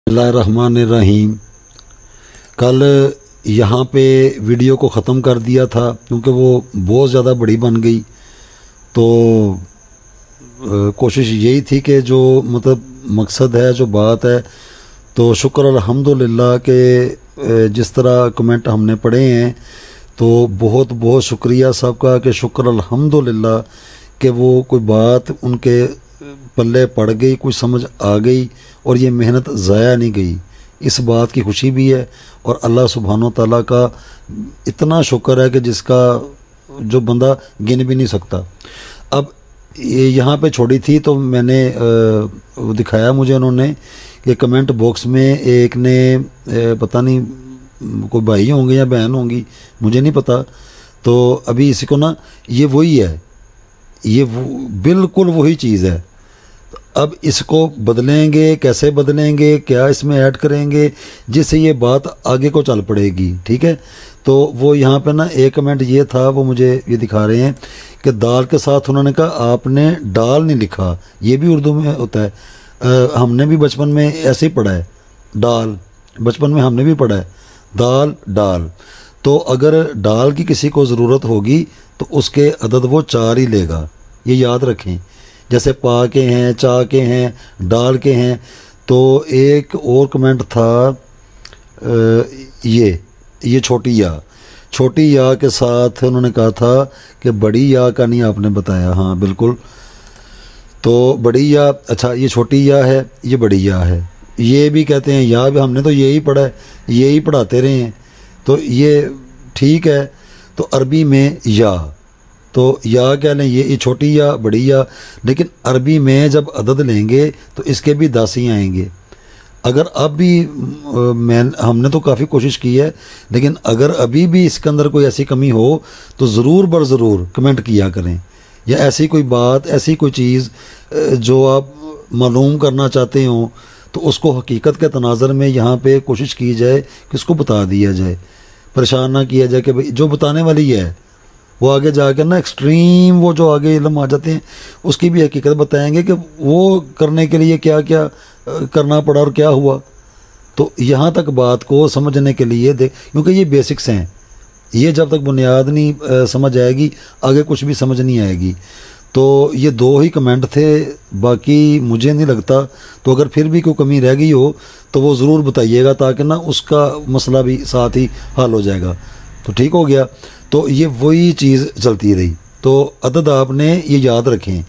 बिस्मिल्लाहिर्रहमानिर्रहीम। कल यहाँ पे वीडियो को ख़त्म कर दिया था क्योंकि वो बहुत ज़्यादा बड़ी बन गई। तो कोशिश यही थी कि जो मतलब मकसद है, जो बात है, तो शुक्र अल्हम्दुलिल्लाह के जिस तरह कमेंट हमने पढ़े हैं तो बहुत बहुत शुक्रिया सबका कि शुक्र अल्हम्दुलिल्लाह कि वो कोई बात उनके पल्ले पड़ गई, कुछ समझ आ गई और ये मेहनत ज़ाया नहीं गई। इस बात की खुशी भी है और अल्लाह सुब्हानो तआला का इतना शुक्र है कि जिसका जो बंदा गिन भी नहीं सकता। अब ये यहाँ पे छोड़ी थी तो मैंने वो दिखाया मुझे उन्होंने कि कमेंट बॉक्स में एक ने पता नहीं कोई भाई होंगे या बहन होंगी, मुझे नहीं पता। तो अभी इसी को ना ये वही है, ये बिल्कुल वही चीज़ है। अब इसको बदलेंगे, कैसे बदलेंगे, क्या इसमें ऐड करेंगे जिससे ये बात आगे को चल पड़ेगी। ठीक है, तो वो यहाँ पे ना एक कमेंट ये था, वो मुझे ये दिखा रहे हैं कि दाल के साथ उन्होंने कहा आपने डाल नहीं लिखा। ये भी उर्दू में होता है, हमने भी बचपन में ऐसे ही पढ़ा है, डाल। बचपन में हमने भी पढ़ा है दाल डाल। तो अगर डाल की किसी को ज़रूरत होगी तो उसके अदद वो 4 ही लेगा, ये याद रखें। जैसे पा के हैं, चा के हैं, डाल के हैं। तो एक और कमेंट था ये छोटी या के साथ उन्होंने कहा था कि बड़ी या का नहीं आपने बताया। हाँ बिल्कुल, तो बड़ी या, अच्छा ये छोटी या है, ये बड़ी या है। ये भी कहते हैं या भी, हमने तो यही पढ़ा है, यही पढ़ाते रहे हैं, तो ये ठीक है। तो अरबी में या, तो या क्या लें, ये छोटी या बड़ी या। लेकिन अरबी में जब अदद लेंगे तो इसके भी 10 ही आएंगे। अगर अब भी हमने तो काफ़ी कोशिश की है, लेकिन अगर अभी भी इसके अंदर कोई ऐसी कमी हो तो ज़रूर बर ज़रूर कमेंट किया करें, या ऐसी कोई बात, ऐसी कोई चीज़ जो आप मालूम करना चाहते हो तो उसको हकीकत के तनाज़र में यहाँ पे कोशिश की जाए कि उसको बता दिया जाए। परेशान ना किया जाए कि भाई जो बताने वाली है वो आगे जाकर ना एक्सट्रीम, वो जो आगे इल्म आ जाते हैं उसकी भी हकीकत बताएंगे कि वो करने के लिए क्या क्या करना पड़ा और क्या हुआ। तो यहाँ तक बात को समझने के लिए क्योंकि ये बेसिक्स हैं, ये जब तक बुनियाद नहीं समझ आएगी आगे कुछ भी समझ नहीं आएगी। तो ये 2 ही कमेंट थे, बाकी मुझे नहीं लगता। तो अगर फिर भी कोई कमी रह गई हो तो वो ज़रूर बताइएगा, ताकि ना उसका मसला भी साथ ही हल हो जाएगा। तो ठीक हो गया। तो ये वही चीज़ चलती रही। तो अदद आपने ये याद रखें,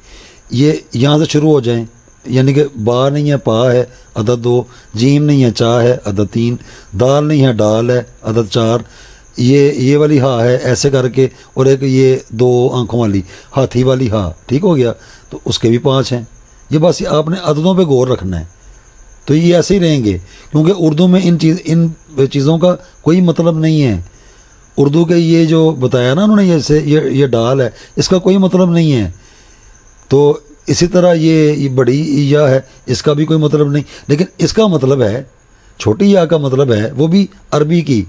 ये यहाँ से शुरू हो जाएं, यानी कि बा नहीं है पा है, अदद 2, जीम नहीं है चा है, अदद 3, दाल नहीं है डाल है, अदद 4, ये वाली हा है, ऐसे करके, और एक ये 2 आंखों वाली हाथी वाली हा। ठीक हो गया, तो उसके भी 5 हैं। ये बस आपने अददों पे गौर रखना है। तो ये ऐसे ही रहेंगे, क्योंकि उर्दू में इन चीज़ों का कोई मतलब नहीं है। उर्दू के ये जो बताया ना उन्होंने, जैसे ये डाल है, इसका कोई मतलब नहीं है। तो इसी तरह ये बड़ी या है, इसका भी कोई मतलब नहीं, लेकिन इसका मतलब है, छोटी या का मतलब है वो भी अरबी की।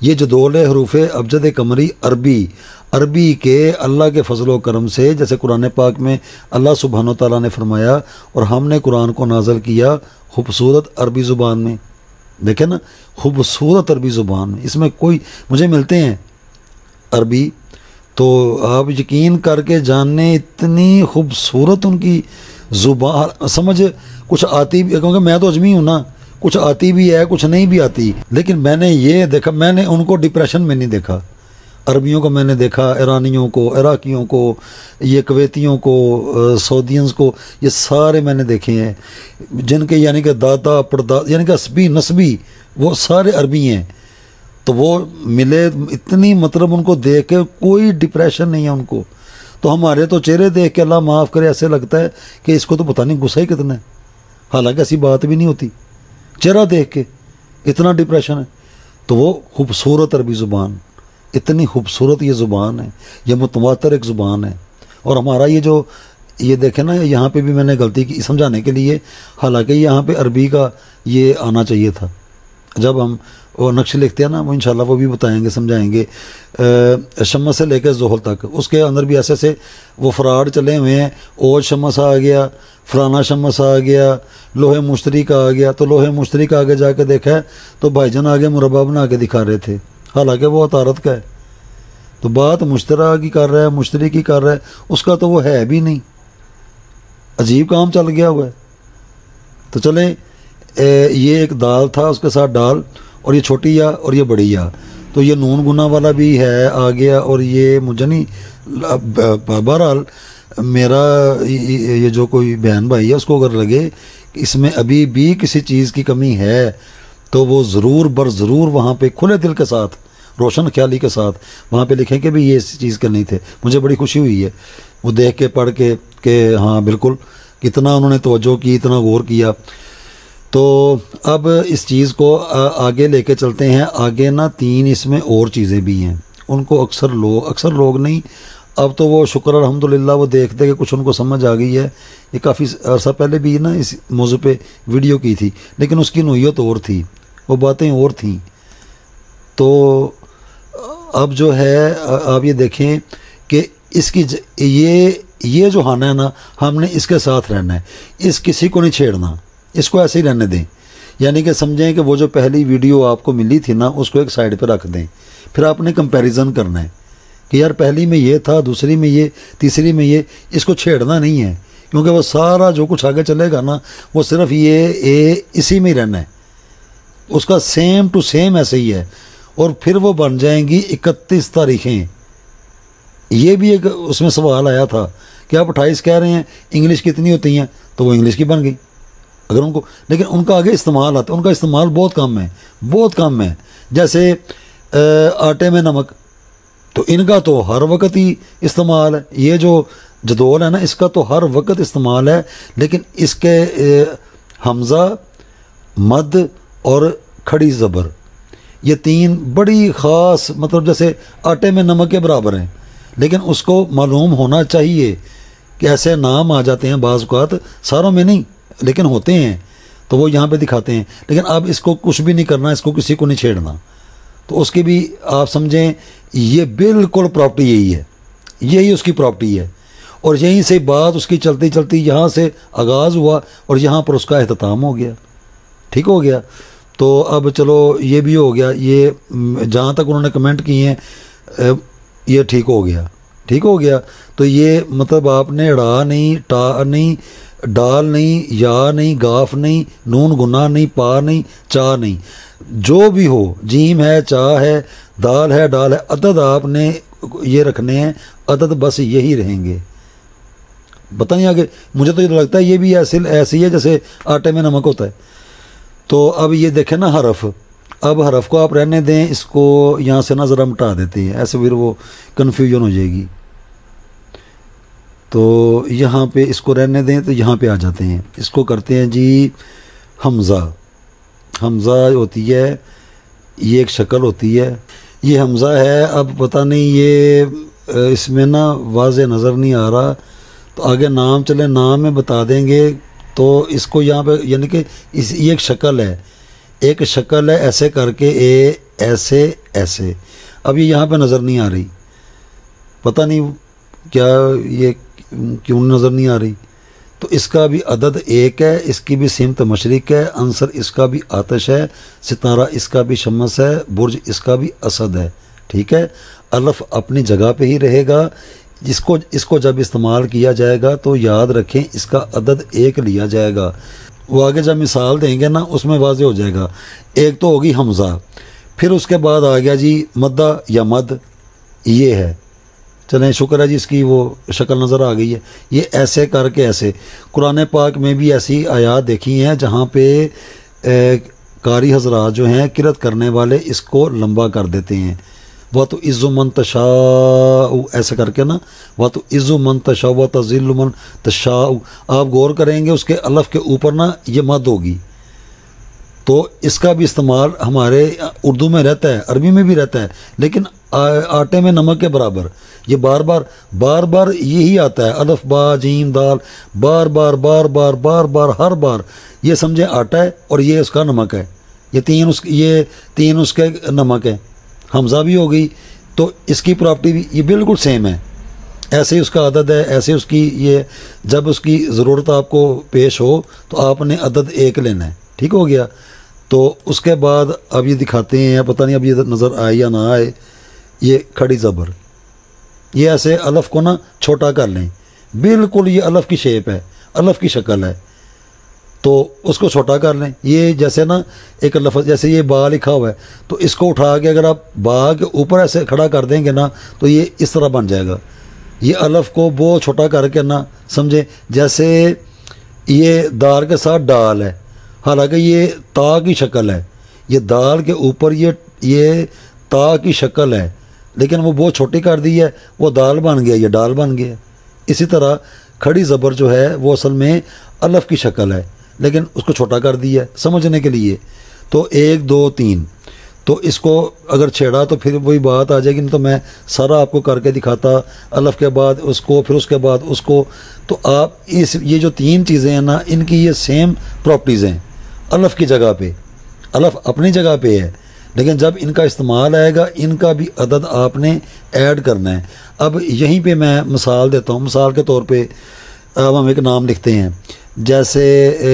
ये जदोल हरूफ अबजद कमरी अरबी के अल्लाह के फजलो करम से, जैसे कुरान पाक में अल्लाह सुब्हानो तआला ने फरमाया और हमने कुरान को नाज़िल किया खूबसूरत अरबी ज़ुबान में। देखें ना, खूबसूरत अरबी ज़ुबान में, इसमें कोई, मुझे मिलते हैं अरबी तो आप यकीन करके जानने, इतनी खूबसूरत उनकी ज़ुबान, समझ कुछ आती भी, क्योंकि मैं तो अजमी हूँ ना, कुछ आती भी है कुछ नहीं भी आती। लेकिन मैंने ये देखा, मैंने उनको डिप्रेशन में नहीं देखा। अरबियों को मैंने देखा, ईरानियों को, इराकियों को, ये कुवैतियों को, सऊदियंस को, ये सारे मैंने देखे हैं, जिनके यानी कि दादा परदादा यानी कि नस्बी वो सारे अरबी हैं। तो वो मिले, इतनी मतलब उनको देख के कोई डिप्रेशन नहीं है उनको। तो हमारे तो चेहरे देख के अल्लाह माफ़ करे ऐसे लगता है कि इसको तो पता नहीं गुस्सा ही कितना है, हालांकि ऐसी बात भी नहीं होती, चेहरा देख के इतना डिप्रेशन है। तो वो खूबसूरत अरबी ज़ुबान, इतनी खूबसूरत ये ज़ुबान है, ये मुतवातर एक ज़ुबान है। और हमारा ये देखें ना, यहाँ पे भी मैंने गलती की समझाने के लिए, हालांकि यहाँ पे अरबी का ये आना चाहिए था। जब हम वो नक्शे लिखते हैं ना, वो इंशाल्लाह वो भी बताएंगे, समझाएंगे। शमस से लेकर जोहल तक, उसके अंदर भी ऐसे ऐसे वो फ्रॉड चले हुए हैं। ओज शमस आ गया, फलाना शमस आ गया, लोहे मुश्तरी का आ गया। तो लोहे मुश्तरी का आगे जाके देखा है तो भाईजान आगे मुरब्बा बना के दिखा रहे थे, हालांकि वो अतारत का है। तो बात मुश्तरा की कर रहा है, मुश्तरी की कर रहा है, उसका तो वो है भी नहीं। अजीब काम चल गया हुआ है। तो चले, ये एक दाल था, उसके साथ डाल, और ये छोटी या और ये बड़ी या। तो ये नून गुना वाला भी है आ गया, और ये मुझे नहीं, बहरहाल मेरा ये जो कोई बहन भाई है उसको अगर लगे कि इसमें अभी भी किसी चीज़ की कमी है तो वो ज़रूर बर ज़रूर वहाँ पे खुले दिल के साथ, रोशन ख्याली के साथ वहाँ पे लिखें कि भी ये इस चीज़ करनी थे। मुझे बड़ी खुशी हुई है वो देख के, पढ़ के कि हाँ बिल्कुल कितना उन्होंने तवज्जो की, इतना गौर किया। तो अब इस चीज़ को आगे लेके चलते हैं। आगे ना 3 इसमें और चीज़ें भी हैं, उनको अक्सर लोग नहीं, अब तो वो शुक्र अल्हम्दुलिल्लाह वो देखते कि कुछ उनको समझ आ गई है। ये काफ़ी अर्सा पहले भी ना इस मौजू पे वीडियो की थी, लेकिन उसकी नोयत और थी, वो बातें और थीं। तो अब जो है आप ये देखें कि इसकी ये जो खाना है ना, हमने इसके साथ रहना है, इस किसी को नहीं छेड़ना, इसको ऐसे ही रहने दें। यानी कि समझें कि वो जो पहली वीडियो आपको मिली थी ना, उसको एक साइड पे रख दें। फिर आपने कंपैरिजन करना है कि यार पहली में ये था, दूसरी में ये, तीसरी में ये, इसको छेड़ना नहीं है, क्योंकि वो सारा जो कुछ आगे चलेगा ना वो सिर्फ ये इसी में ही रहना है, उसका सेम टू सेम ऐसे ही है। और फिर वो बन जाएंगी 31 तारीखें। ये भी एक उसमें सवाल आया था कि आप 28 कह रहे हैं, इंग्लिश कितनी होती हैं, तो वो इंग्लिश की बन गई अगर उनको, लेकिन उनका आगे इस्तेमाल आता है, उनका इस्तेमाल बहुत कम है, बहुत कम है। जैसे आटे में नमक, तो इनका तो हर वक्त ही इस्तेमाल है। ये जो जदोल है ना, इसका तो हर वक्त इस्तेमाल है, लेकिन इसके हमज़ा, मद और खड़ी ज़बर, ये 3 बड़ी ख़ास, मतलब जैसे आटे में नमक के बराबर हैं। लेकिन उसको मालूम होना चाहिए कि ऐसे नाम आ जाते हैं बाज़ औक़ात, सारों में नहीं लेकिन होते हैं, तो वो यहाँ पे दिखाते हैं। लेकिन अब इसको कुछ भी नहीं करना, इसको किसी को नहीं छेड़ना। तो उसकी भी आप समझें ये बिल्कुल प्रॉपर्टी यही है, यही उसकी प्रॉपर्टी है। और यहीं से बात उसकी चलती चलती यहाँ से आगाज़ हुआ और यहाँ पर उसका एहतताम हो गया। ठीक हो गया। तो अब चलो ये भी हो गया, ये जहाँ तक उन्होंने कमेंट किए हैं ये ठीक हो गया, ठीक हो गया। तो ये मतलब आपने ड़ा नहीं, टा नहीं, डाल नहीं, या नहीं, गाफ नहीं, नून गुना नहीं, पा नहीं, चा नहीं, जो भी हो, जीम है, चा है, दाल है, डाल है, अदद आपने ये रखने हैं, अदद बस यही रहेंगे। पता नहीं आगे, मुझे तो ये लगता है ये भी ऐसी है जैसे आटे में नमक होता है। तो अब ये देखें ना हरफ, अब हरफ को आप रहने दें, इसको यहाँ से ना ज़रा मिटा देते हैं, ऐसे फिर वो कन्फ्यूजन हो जाएगी। तो यहाँ पे इसको रहने दें, तो यहाँ पे आ जाते हैं, इसको करते हैं जी हमज़ा। हमज़ा होती है, ये एक शक्ल होती है, ये हमज़ा है। अब पता नहीं ये इसमें ना वाज़े नज़र नहीं आ रहा, तो आगे नाम चले, नाम में बता देंगे। तो इसको यहाँ पे यानी कि ये एक शक्ल है, एक शक्ल है ऐसे करके, ऐसे ऐसे। अब ये यहाँ पे नज़र नहीं आ रही, पता नहीं क्या ये क्यों नज़र नहीं आ रही। तो इसका भी अदद 1 है, इसकी भी सिमत मशरिक है, अंसर इसका भी आतिश है, सितारा इसका भी शमस है, बुर्ज इसका भी असद है। ठीक है, अलफ अपनी जगह पे ही रहेगा। इसको जब इस्तेमाल किया जाएगा तो याद रखें इसका अदद 1 लिया जाएगा। वो आगे जब मिसाल देंगे ना उसमें वाज़े हो जाएगा। एक तो होगी हमज़ा, फिर उसके बाद आ गया जी मद्दा या मद, ये है। चलें शुक्र है जी इसकी वो शक्ल नज़र आ गई है। ये ऐसे करके ऐसे, कुरान पाक में भी ऐसी आयात देखी हैं जहाँ पे कारी हजरात जो हैं, किरत करने वाले, इसको लंबा कर देते हैं। वह तो इज़्ज़ु मन तशाउ, ऐसे करके ना, वह तो इज़्ज़ु मन तशाउ व तज़िल्लु मन तशाउ। आप गौर करेंगे उसके अलफ के ऊपर ना ये मद होगी। तो इसका भी इस्तेमाल हमारे उर्दू में रहता है, अरबी में भी रहता है, लेकिन आटे में नमक के बराबर। ये बार बार यही आता है, अलिफ बा जीम दाल, बार बार हर बार ये समझे आटा है और ये उसका नमक है। ये तीन उसके नमक हैं, हमज़ा भी हो गई, तो इसकी प्रॉपर्टी भी ये बिल्कुल सेम है। ऐसे ही उसका अदद है, ऐसे उसकी ये, जब उसकी ज़रूरत आपको पेश हो तो आपने अदद एक लेना है, ठीक हो गया। तो उसके बाद अब ये दिखाते हैं, पता नहीं अब ये नज़र आए या ना आए, ये खड़ी ज़बर, ये ऐसे अलफ़ को ना छोटा कर लें, बिल्कुल ये अलफ़ की शेप है, अलफ़ की शक्ल है, तो उसको छोटा कर लें। ये जैसे ना एक लफ्ज़, जैसे ये बा लिखा हुआ है, तो इसको उठा के अगर आप बा के ऊपर ऐसे खड़ा कर देंगे ना तो ये इस तरह बन जाएगा। ये अलफ़ को वो छोटा करके ना समझे, जैसे ये दाल के साथ डाल है, हालांकि ये ता की शक्ल है, ये दाल के ऊपर ये ता की शक्ल है, लेकिन वो बहुत छोटी कर दी है, वो दाल बन गया, ये डाल बन गया। इसी तरह खड़ी ज़बर जो है वो असल में अलफ़ की शक्ल है, लेकिन उसको छोटा कर दिया है समझने के लिए। तो 1 2 3, तो इसको अगर छेड़ा तो फिर वही बात आ जाएगी, नहीं तो मैं सारा आपको करके दिखाता, अलफ़ के बाद उसको, फिर उसके बाद उसको। तो आप ये जो 3 चीज़ें हैं ना, इनकी ये सेम प्रॉपर्टीज़ हैं। अलफ़ की जगह पे, अलफ़ अपनी जगह पे है, लेकिन जब इनका इस्तेमाल आएगा इनका भी अदद आपने ऐड करना है। अब यहीं पे मैं मिसाल देता हूँ। मिसाल के तौर पे अब हम एक नाम लिखते हैं, जैसे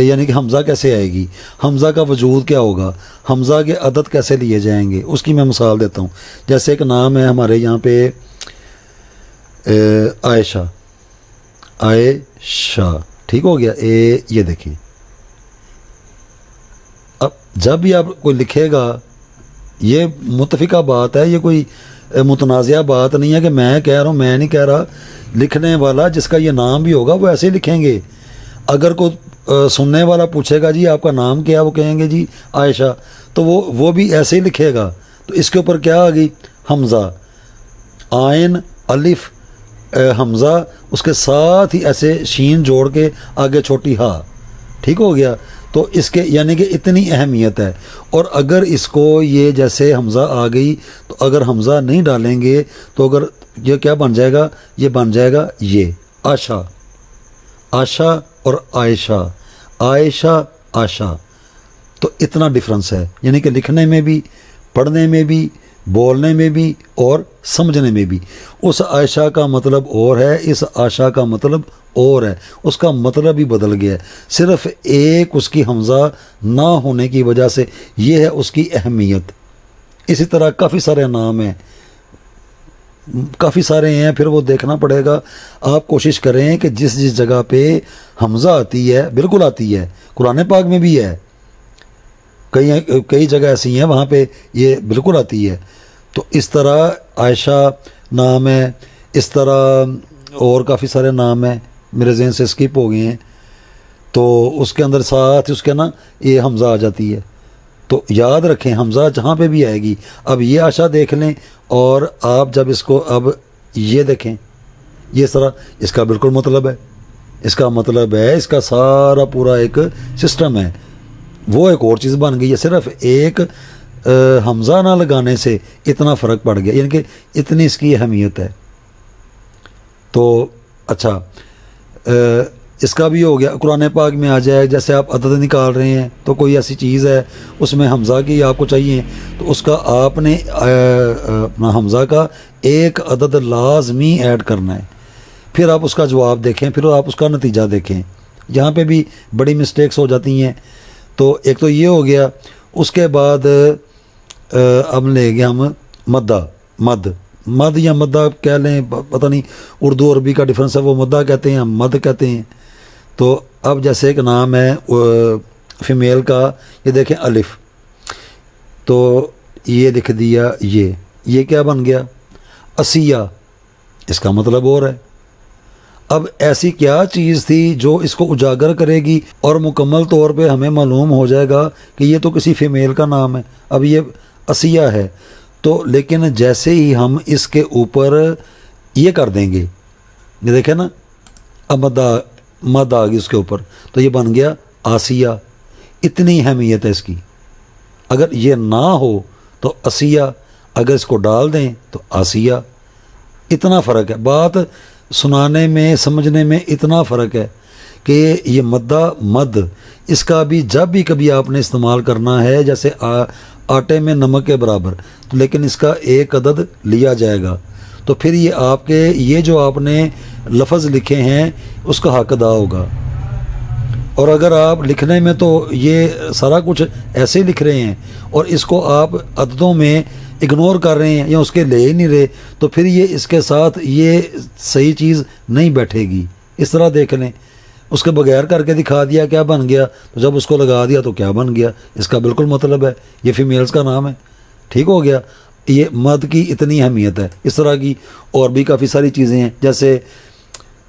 यानी कि हमज़ा कैसे आएगी, हमज़ा का वजूद क्या होगा, हमज़ा के अदद कैसे लिए जाएंगे, उसकी मैं मिसाल देता हूँ। जैसे एक नाम है हमारे यहाँ पे आयशा, आयशा, ठीक हो गया। ये देखें, अब जब भी आप कोई लिखेगा, ये मुत्तफ़िका बात है, ये कोई मुतनाज़िया बात नहीं है कि मैं कह रहा हूँ, मैं नहीं कह रहा। लिखने वाला जिसका ये नाम भी होगा वो ऐसे ही लिखेंगे। अगर कोई सुनने वाला पूछेगा जी आपका नाम क्या है, वो कहेंगे जी आयशा, तो वो भी ऐसे ही लिखेगा। तो इसके ऊपर क्या आ गई, हमज़ा, आयन अलिफ हमज़ा, उसके साथ ही ऐसे शीन जोड़ के आगे छोटी हा, ठीक हो गया। तो इसके यानी कि इतनी अहमियत है। और अगर इसको ये जैसे हमज़ा आ गई, तो अगर हमज़ा नहीं डालेंगे तो अगर ये क्या बन जाएगा, ये बन जाएगा ये आशा, आशा और आयशा, आयशा आशा। तो इतना डिफरेंस है, यानी कि लिखने में भी, पढ़ने में भी, बोलने में भी और समझने में भी। उस आयशा का मतलब और है, इस आशा का मतलब और है, उसका मतलब ही बदल गया है। सिर्फ एक उसकी हमज़ा ना होने की वजह से ये है उसकी अहमियत। इसी तरह काफ़ी सारे नाम हैं, काफ़ी सारे हैं, फिर वो देखना पड़ेगा। आप कोशिश करें कि जिस जिस जगह पे हमज़ा आती है, बिल्कुल आती है, कुरान पाक में भी है, कई जगह ऐसी हैं वहाँ पे ये बिल्कुल आती है। तो इस तरह आयशा नाम है, इस तरह और काफ़ी सारे नाम हैं, मेरे ज़हन से स्किप हो गए हैं। तो उसके अंदर साथ ही उसके ना ये हमज़ा आ जाती है। तो याद रखें, हमज़ा जहाँ पे भी आएगी। अब ये आशा देख लें, और आप जब इसको अब ये देखें, ये सारा इसका बिल्कुल मतलब है, इसका मतलब है, इसका सारा पूरा एक सिस्टम है। वो एक और चीज़ बन गई है। सिर्फ एक हमज़ा ना लगाने से इतना फ़र्क पड़ गया, यानी कि इतनी इसकी अहमियत है। तो अच्छा, इसका भी हो गया। कुरान पाक में आ जाए, जैसे आप अदद निकाल रहे हैं, तो कोई ऐसी चीज़ है उसमें हमज़ा की आपको चाहिए, तो उसका आपने अपना हमज़ा का एक अदद लाजमी ऐड करना है। फिर आप उसका जवाब देखें, फिर आप उसका नतीजा देखें। यहाँ पे भी बड़ी मिस्टेक्स हो जाती हैं। तो एक तो ये हो गया। उसके बाद अब ले गए हम मद्दा, मद या मद्दा कह लें, पता नहीं उर्दू अरबी का डिफरेंस है, वो मद्दा कहते हैं, हम मद कहते हैं। तो अब जैसे एक नाम है फीमेल का, ये देखें अलिफ, तो ये लिख दिया, ये क्या बन गया, असिया, इसका मतलब और है। अब ऐसी क्या चीज़ थी जो इसको उजागर करेगी और मुकम्मल तौर पे हमें मालूम हो जाएगा कि ये तो किसी फीमेल का नाम है। अब ये असिया है, तो लेकिन जैसे ही हम इसके ऊपर ये कर देंगे, ये देखें ना, अब मद आ गई उसके ऊपर, तो ये बन गया आसिया। इतनी अहमियत है इसकी। अगर ये ना हो तो असिया, अगर इसको डाल दें तो आसिया। इतना फ़र्क है, बात सुनाने में, समझने में इतना फ़र्क है कि ये मद्दा मद, इसका भी जब भी कभी आपने इस्तेमाल करना है जैसे आटे में नमक के बराबर, तो लेकिन इसका एक अदद लिया जाएगा, तो फिर ये आपके ये जो आपने लफ्ज़ लिखे हैं उसका हक अदा होगा। और अगर आप लिखने में तो ये सारा कुछ ऐसे ही लिख रहे हैं और इसको आप अददों में इग्नोर कर रहे हैं या उसके ले ही नहीं रहे, तो फिर ये इसके साथ ये सही चीज़ नहीं बैठेगी। इस तरह देख लें, उसके बगैर करके दिखा दिया क्या बन गया, तो जब उसको लगा दिया तो क्या बन गया, इसका बिल्कुल मतलब है ये फीमेल्स का नाम है। ठीक हो गया। ये मद की इतनी अहमियत है। इस तरह की और भी काफ़ी सारी चीज़ें हैं, जैसे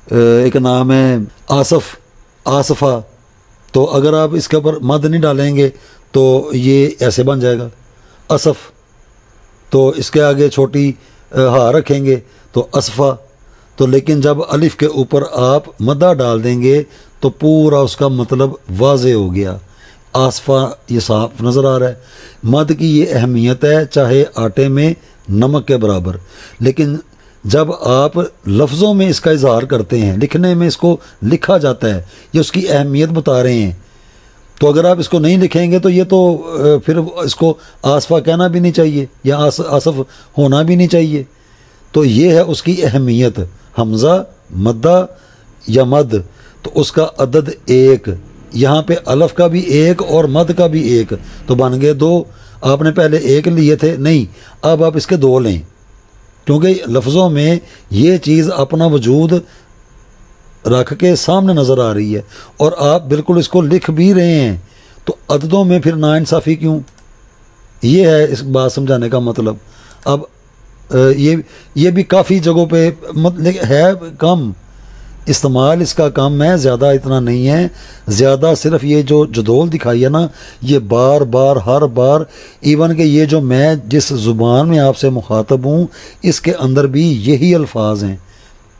एक नाम है आसफ़, आसफ़ा, तो अगर आप इसके ऊपर मद नहीं डालेंगे तो ये ऐसे बन जाएगा असफ़, तो इसके आगे छोटी हा रखेंगे तो असफ़ा, तो लेकिन जब अलिफ के ऊपर आप मद्दा डाल देंगे तो पूरा उसका मतलब वाज़े हो गया। आसफ़ा ये साफ नज़र आ रहा है। मद की ये अहमियत है चाहे आटे में नमक के बराबर, लेकिन जब आप लफ्ज़ों में इसका इजहार करते हैं, लिखने में इसको लिखा जाता है, ये उसकी अहमियत बता रहे हैं। तो अगर आप इसको नहीं लिखेंगे तो ये तो फिर इसको आसफ़ा कहना भी नहीं चाहिए या आसफ़ होना भी नहीं चाहिए। तो ये है उसकी अहमियत। हमज़ा मद्दा या मद, तो उसका अदद एक, यहाँ पे अलफ का भी एक और मद का भी एक, तो बन गए दो। आपने पहले एक लिए थे, नहीं, अब आप इसके दो लें, क्योंकि लफ्ज़ों में ये चीज़ अपना वजूद रख के सामने नज़र आ रही है और आप बिल्कुल इसको लिख भी रहे हैं, तो अददों में फिर नाइंसाफ़ी क्यों? ये है इस बात समझाने का मतलब। अब ये भी काफ़ी जगहों पे है कम इस्तेमाल, इसका कम है, ज़्यादा इतना नहीं है। ज़्यादा सिर्फ ये जो जदोल दिखाई है ना, ये बार बार हर बार, इवन कि ये जो मैं जिस ज़ुबान में आपसे मुखातब हूँ इसके अंदर भी यही अल्फाज हैं।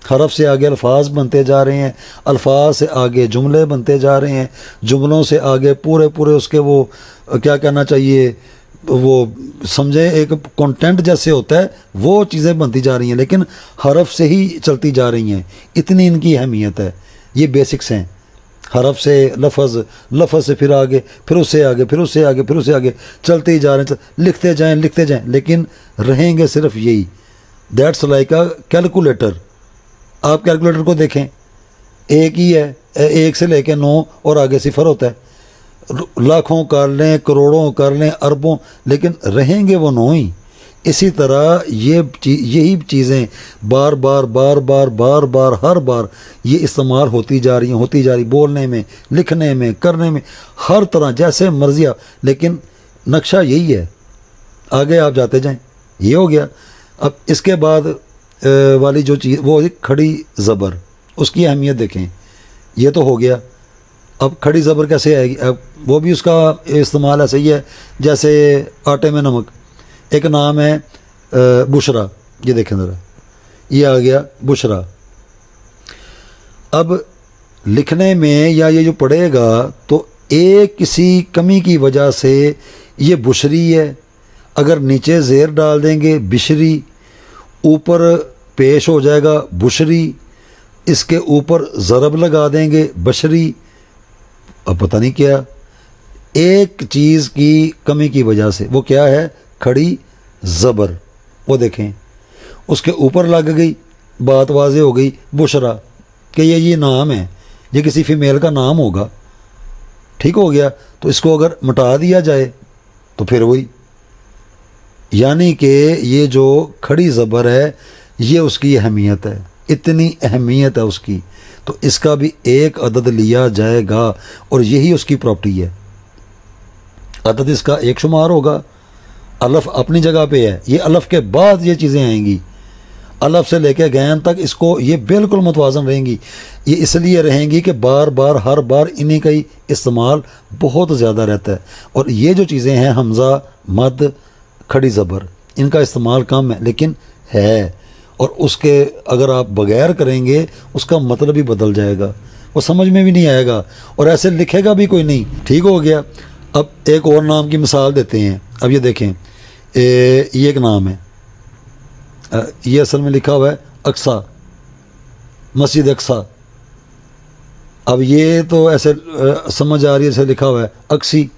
हरफ से आगे अल्फाज बनते जा रहे हैं, अल्फाज से आगे जुमले बनते जा रहे हैं, जुमलों से आगे पूरे पूरे उसके वो क्या कहना चाहिए, वो समझे एक कंटेंट जैसे होता है वो चीज़ें बनती जा रही हैं, लेकिन हरफ से ही चलती जा रही हैं। इतनी इनकी अहमियत है। ये बेसिक्स हैं। हरफ से लफ्ज़, लफ्ज़ से फिर आगे, फिर उससे आगे, फिर उससे आगे, फिर उससे आगे चलते ही जा रहे हैं, लिखते जाएं लिखते जाएं, लेकिन रहेंगे सिर्फ यही। That's like a calculator. आप कैलकुलेटर को देखें, एक ही है, एक से लेके 9 और आगे सिफर होता है। लाखों कर लें, करोड़ों कर लें, अरबों, लेकिन रहेंगे वो 9 ही। इसी तरह यही चीज़ें बार बार बार बार बार बार हर बार ये इस्तेमाल होती जा रही, बोलने में, लिखने में, करने में, हर तरह जैसे मर्जी आप, लेकिन नक्शा यही है। आगे आप जाते जाएं। ये हो गया। अब इसके बाद वाली जो चीज़ वो खड़ी ज़बर, उसकी अहमियत देखें। ये तो हो गया। अब खड़ी ज़बर कैसे आएगी? अब वो भी उसका इस्तेमाल ऐसा ही है जैसे आटे में नमक। एक नाम है बुशरा, ये देखें ज़रा, ये आ गया बुशरा। अब लिखने में या ये जो पढ़ेगा तो एक किसी कमी की वजह से ये बुशरी है। अगर नीचे ज़ेर डाल देंगे बिशरी, ऊपर पेश हो जाएगा बुशरी, इसके ऊपर ज़रब लगा देंगे बशरी। अब पता नहीं क्या, एक चीज़ की कमी की वजह से, वो क्या है? खड़ी ज़बर। वो देखें, उसके ऊपर लग गई, बात वाज़े हो गई बुशरा कि ये नाम है, ये किसी फीमेल का नाम होगा। ठीक हो गया। तो इसको अगर मिटा दिया जाए तो फिर वही, यानी कि ये जो खड़ी ज़बर है ये उसकी अहमियत है, इतनी अहमियत है उसकी, तो इसका भी एक अदद लिया जाएगा और यही उसकी प्रॉपर्टी है। अदद इसका एक शुमार होगा। अलफ अपनी जगह पे है, ये अलफ के बाद ये चीज़ें आएंगी। अलफ से लेकर गैन तक इसको ये बिल्कुल मुतवाज़न रहेंगी। ये इसलिए रहेंगी कि बार बार हर बार इन्हीं का ही इस्तेमाल बहुत ज़्यादा रहता है। और ये जो चीज़ें हैं हमज़ा, मद, खड़ी ज़बर, इनका इस्तेमाल कम है लेकिन है। और उसके अगर आप बगैर करेंगे उसका मतलब ही बदल जाएगा, वो समझ में भी नहीं आएगा और ऐसे लिखेगा भी कोई नहीं। ठीक हो गया। अब एक और नाम की मिसाल देते हैं। अब ये देखें, ये एक नाम है, ये असल में लिखा हुआ है अक्सा, मस्जिद अक्सा। अब ये तो ऐसे समझ आ रही है, ऐसे लिखा हुआ है अक्सी,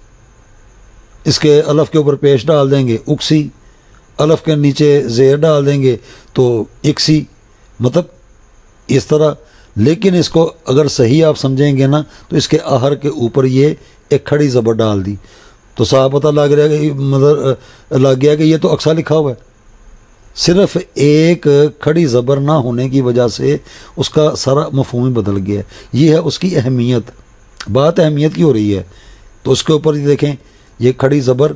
इसके अलफ के ऊपर पेश डाल देंगे उक्सी, अलफ के नीचे ज़ेर डाल देंगे तो इक्सी, मतलब इस तरह। लेकिन इसको अगर सही आप समझेंगे ना तो इसके आहर के ऊपर ये एक खड़ी ज़बर डाल दी तो साफ पता लग रहा है कि मतलब लग गया कि ये तो अक्सा लिखा हुआ है। सिर्फ एक खड़ी ज़बर ना होने की वजह से उसका सारा मफ़हूम ही बदल गया है। ये है उसकी अहमियत, बात अहमियत की हो रही है। तो उसके ऊपर ये देखें, ये खड़ी ज़बर,